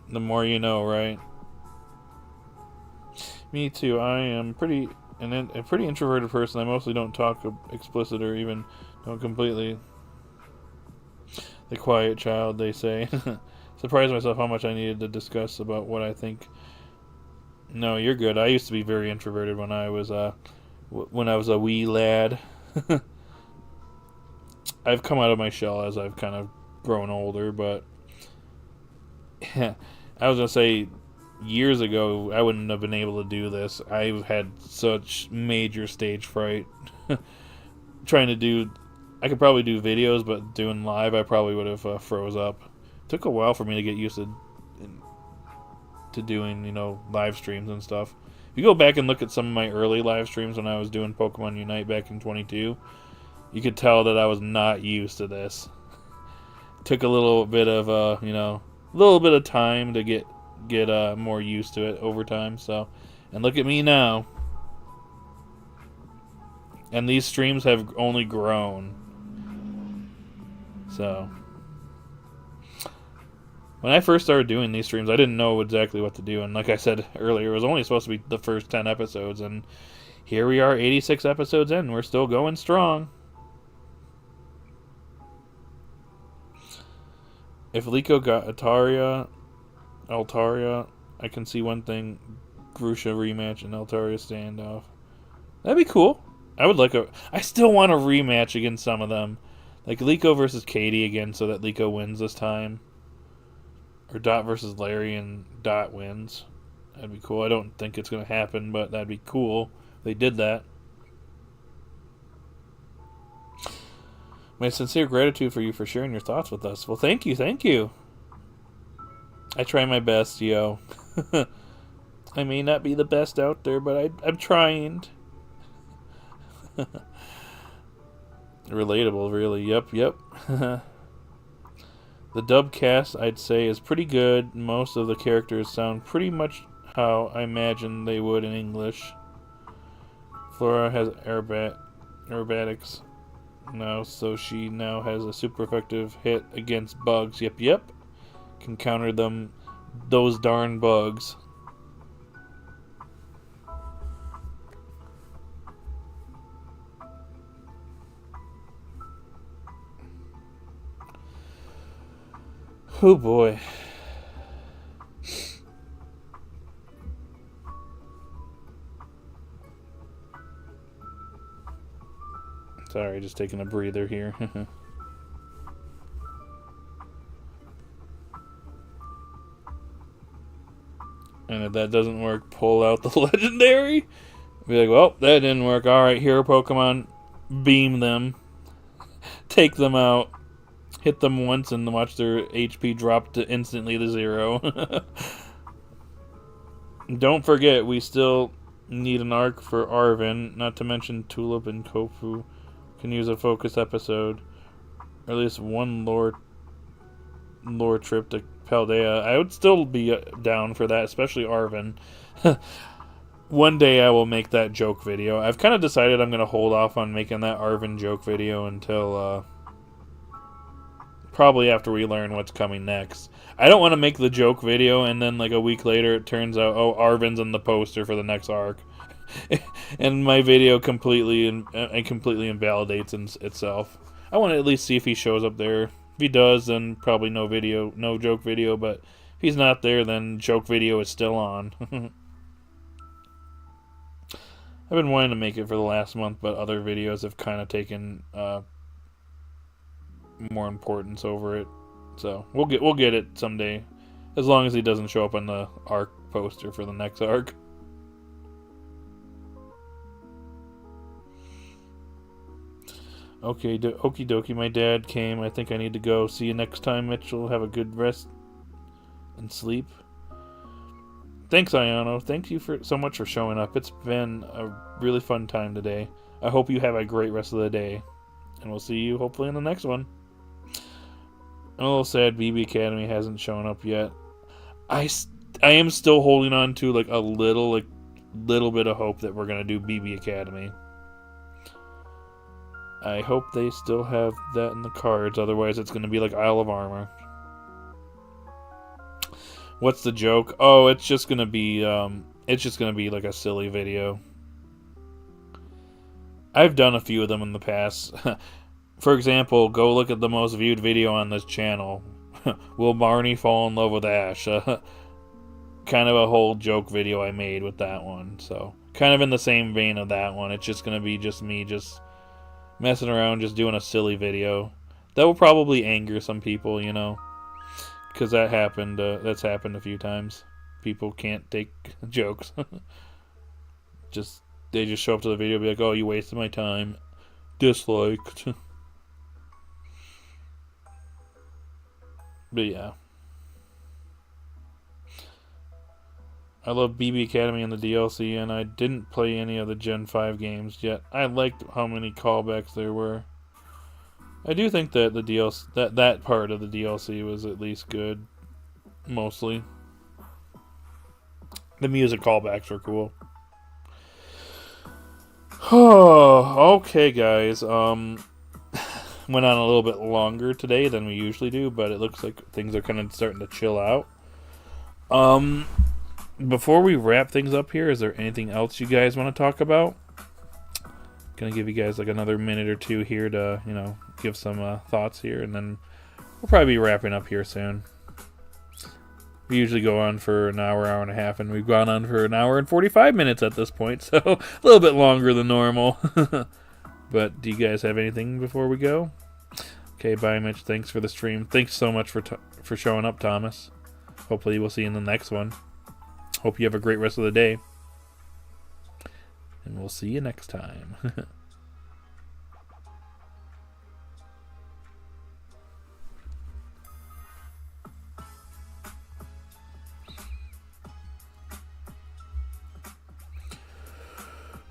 [SPEAKER 1] The more you know, right? Me too. I am a pretty introverted person. I mostly don't talk explicit or even don't completely. The quiet child, they say. Surprised myself how much I needed to discuss about what I think. No, you're good. I used to be very introverted when I was a wee lad. I've come out of my shell as I've kind of grown older, but I was gonna say years ago I wouldn't have been able to do this. I had such major stage fright. I could probably do videos, but doing live I probably would have froze up. It took a while for me to get used to doing, live streams and stuff. If you go back and look at some of my early live streams when I was doing Pokemon Unite back in 22, You could tell that I was not used to this. Took a little bit of a little bit of time to get more used to it over time. So, and look at me now. And these streams have only grown. So, when I first started doing these streams, I didn't know exactly what to do. And like I said earlier, it was only supposed to be the first 10 episodes. And here we are, 86 episodes in. We're still going strong. If Liko got Altaria, I can see one thing. Grusha rematch and Altaria standoff. That'd be cool. I still want a rematch against some of them. Like Liko versus Katie again so that Liko wins this time. Or Dot versus Larry and Dot wins. That'd be cool. I don't think it's going to happen, but that'd be cool if they did that. My sincere gratitude for you for sharing your thoughts with us. Well, thank you. I try my best, yo. I may not be the best out there, but I'm trying. Relatable, really. Yep. The dub cast, I'd say, is pretty good. Most of the characters sound pretty much how I imagine they would in English. Flora has aerobatics now, so she now has a super effective hit against bugs. Yep. Can counter those darn bugs. Oh boy. Sorry, just taking a breather here. And if that doesn't work, pull out the legendary. Be like, well, that didn't work. Alright, hero Pokemon, beam them. Take them out. Hit them once and watch their HP drop to instantly to 0. Don't forget, we still need an arc for Arven, not to mention Tulip and Kofu can use a focus episode. Or at least one lore trip to Paldea. I would still be down for that, especially Arven. One day I will make that joke video. I've kind of decided I'm going to hold off on making that Arven joke video until probably after we learn what's coming next. I don't want to make the joke video and then like a week later it turns out, oh, Arven's in the poster for the next arc. And my video completely invalidates itself. I want to at least see if he shows up there. If he does, then probably no joke video, but if he's not there, then joke video is still on. I've been wanting to make it for the last month, but other videos have kind of taken more importance over it. So we'll get it someday, as long as he doesn't show up on the arc poster for the next arc. Okay, okie dokie, my dad came. I think I need to go. See you next time, Mitchell. Have a good rest and sleep. Thanks, Ayano. Thank you so much for showing up. It's been a really fun time today. I hope you have a great rest of the day. And we'll see you hopefully in the next one. I'm a little sad BB Academy hasn't shown up yet. I am still holding on to like a little bit of hope that we're going to do BB Academy. I hope they still have that in the cards, otherwise it's going to be like Isle of Armor. What's the joke? Oh, it's just going to be like a silly video. I've done a few of them in the past. For example, go look at the most viewed video on this channel. Will Barney fall in love with Ash? Kind of a whole joke video I made with that one. So, kind of in the same vein of that one. It's just going to be just me just messing around, just doing a silly video. That will probably anger some people, you know. Because that's happened a few times. People can't take jokes. They just show up to the video and be like, oh, you wasted my time. Disliked. But yeah. I love BB Academy and the DLC, and I didn't play any of the Gen 5 games yet. I liked how many callbacks there were. I do think that the DLC, that part of the DLC was at least good, mostly. The music callbacks were cool. Okay, guys. Went on a little bit longer today than we usually do, but it looks like things are kind of starting to chill out. Before we wrap things up here, is there anything else you guys want to talk about? Gonna give you guys like another minute or two here to, give some thoughts here, and then we'll probably be wrapping up here soon. We usually go on for an hour, hour and a half, and we've gone on for an hour and 45 minutes at this point, so a little bit longer than normal. But do you guys have anything before we go? Okay, bye, Mitch. Thanks for the stream. Thanks so much for showing up, Thomas. Hopefully we'll see you in the next one. Hope you have a great rest of the day. And we'll see you next time.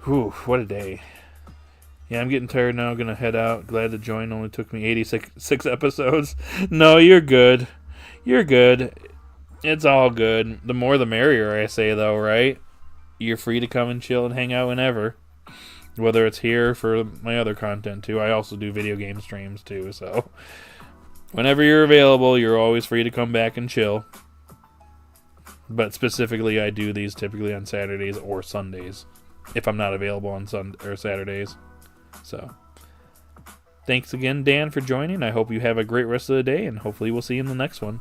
[SPEAKER 1] Whew, what a day. Yeah, I'm getting tired now. Gonna head out. Glad to join. Only took me 86 episodes. No, you're good. You're good. It's all good. The more the merrier, I say, though, right? You're free to come and chill and hang out whenever. Whether it's here for my other content, too. I also do video game streams, too, so... Whenever you're available, you're always free to come back and chill. But specifically, I do these typically on Saturdays or Sundays. If I'm not available on Saturdays. So, thanks again, Dan, for joining. I hope you have a great rest of the day, and hopefully we'll see you in the next one.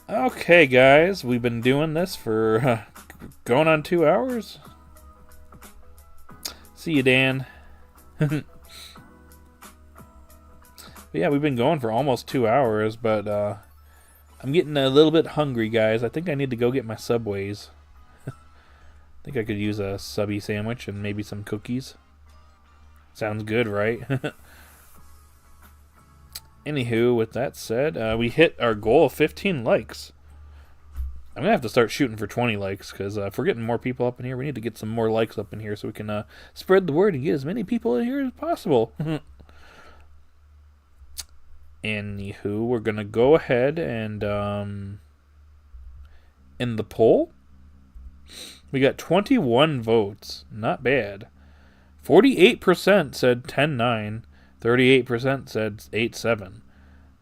[SPEAKER 1] Okay, guys, we've been doing this for going on 2 hours. See you, Dan. But yeah, we've been going for almost 2 hours, but I'm getting a little bit hungry, guys. I think I need to go get my Subways. I think I could use a subby sandwich and maybe some cookies. Sounds good, right? Anywho, with that said, we hit our goal of 15 likes. I'm going to have to start shooting for 20 likes, because if we're getting more people up in here, we need to get some more likes up in here so we can spread the word and get as many people in here as possible. Anywho, we're going to go ahead and in the poll, we got 21 votes. Not bad. 48% said 10-9. 38% said 8-7.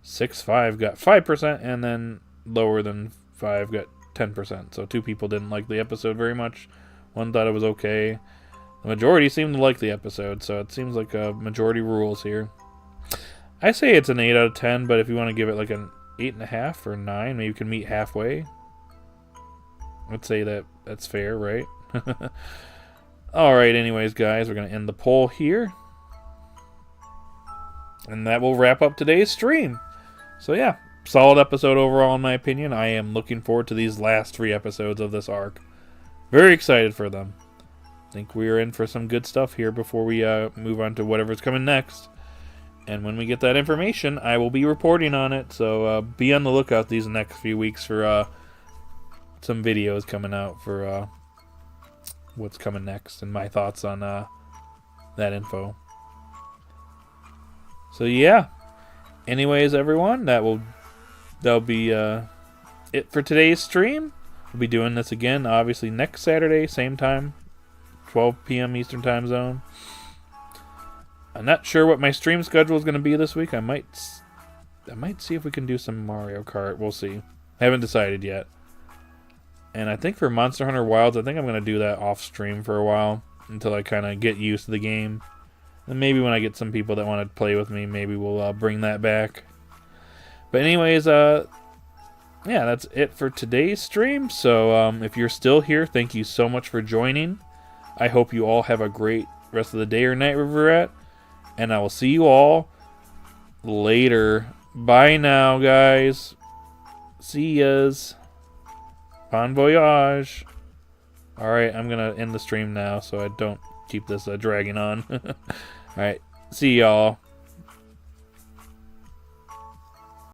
[SPEAKER 1] 6-5 got 5%, and then lower than 5 got 10%. So 2 people didn't like the episode very much. One thought it was okay. The majority seemed to like the episode, so it seems like a majority rules here. I say it's an 8 out of 10, but if you want to give it like an 8.5 or 9, maybe you can meet halfway. I'd say that's fair, right? Alright, anyways, guys, we're going to end the poll here. And that will wrap up today's stream. So yeah, solid episode overall in my opinion. I am looking forward to these last 3 episodes of this arc. Very excited for them. I think we are in for some good stuff here before we move on to whatever's coming next. And when we get that information, I will be reporting on it. So be on the lookout these next few weeks for some videos coming out for what's coming next and my thoughts on that info. So yeah. Anyways, everyone, that'll be it for today's stream. We'll be doing this again, obviously, next Saturday, same time, 12 p.m. Eastern Time Zone. I'm not sure what my stream schedule is going to be this week. I might see if we can do some Mario Kart. We'll see. Haven't decided yet. And I think for Monster Hunter Wilds, I think I'm going to do that off stream for a while until I kind of get used to the game. And maybe when I get some people that want to play with me, maybe we'll bring that back. But anyways, yeah, that's it for today's stream. So if you're still here, thank you so much for joining. I hope you all have a great rest of the day or night wherever you're at. And I will see you all later. Bye now, guys. See yas. Bon voyage. Alright, I'm going to end the stream now so I don't keep this dragging on. Alright, see y'all.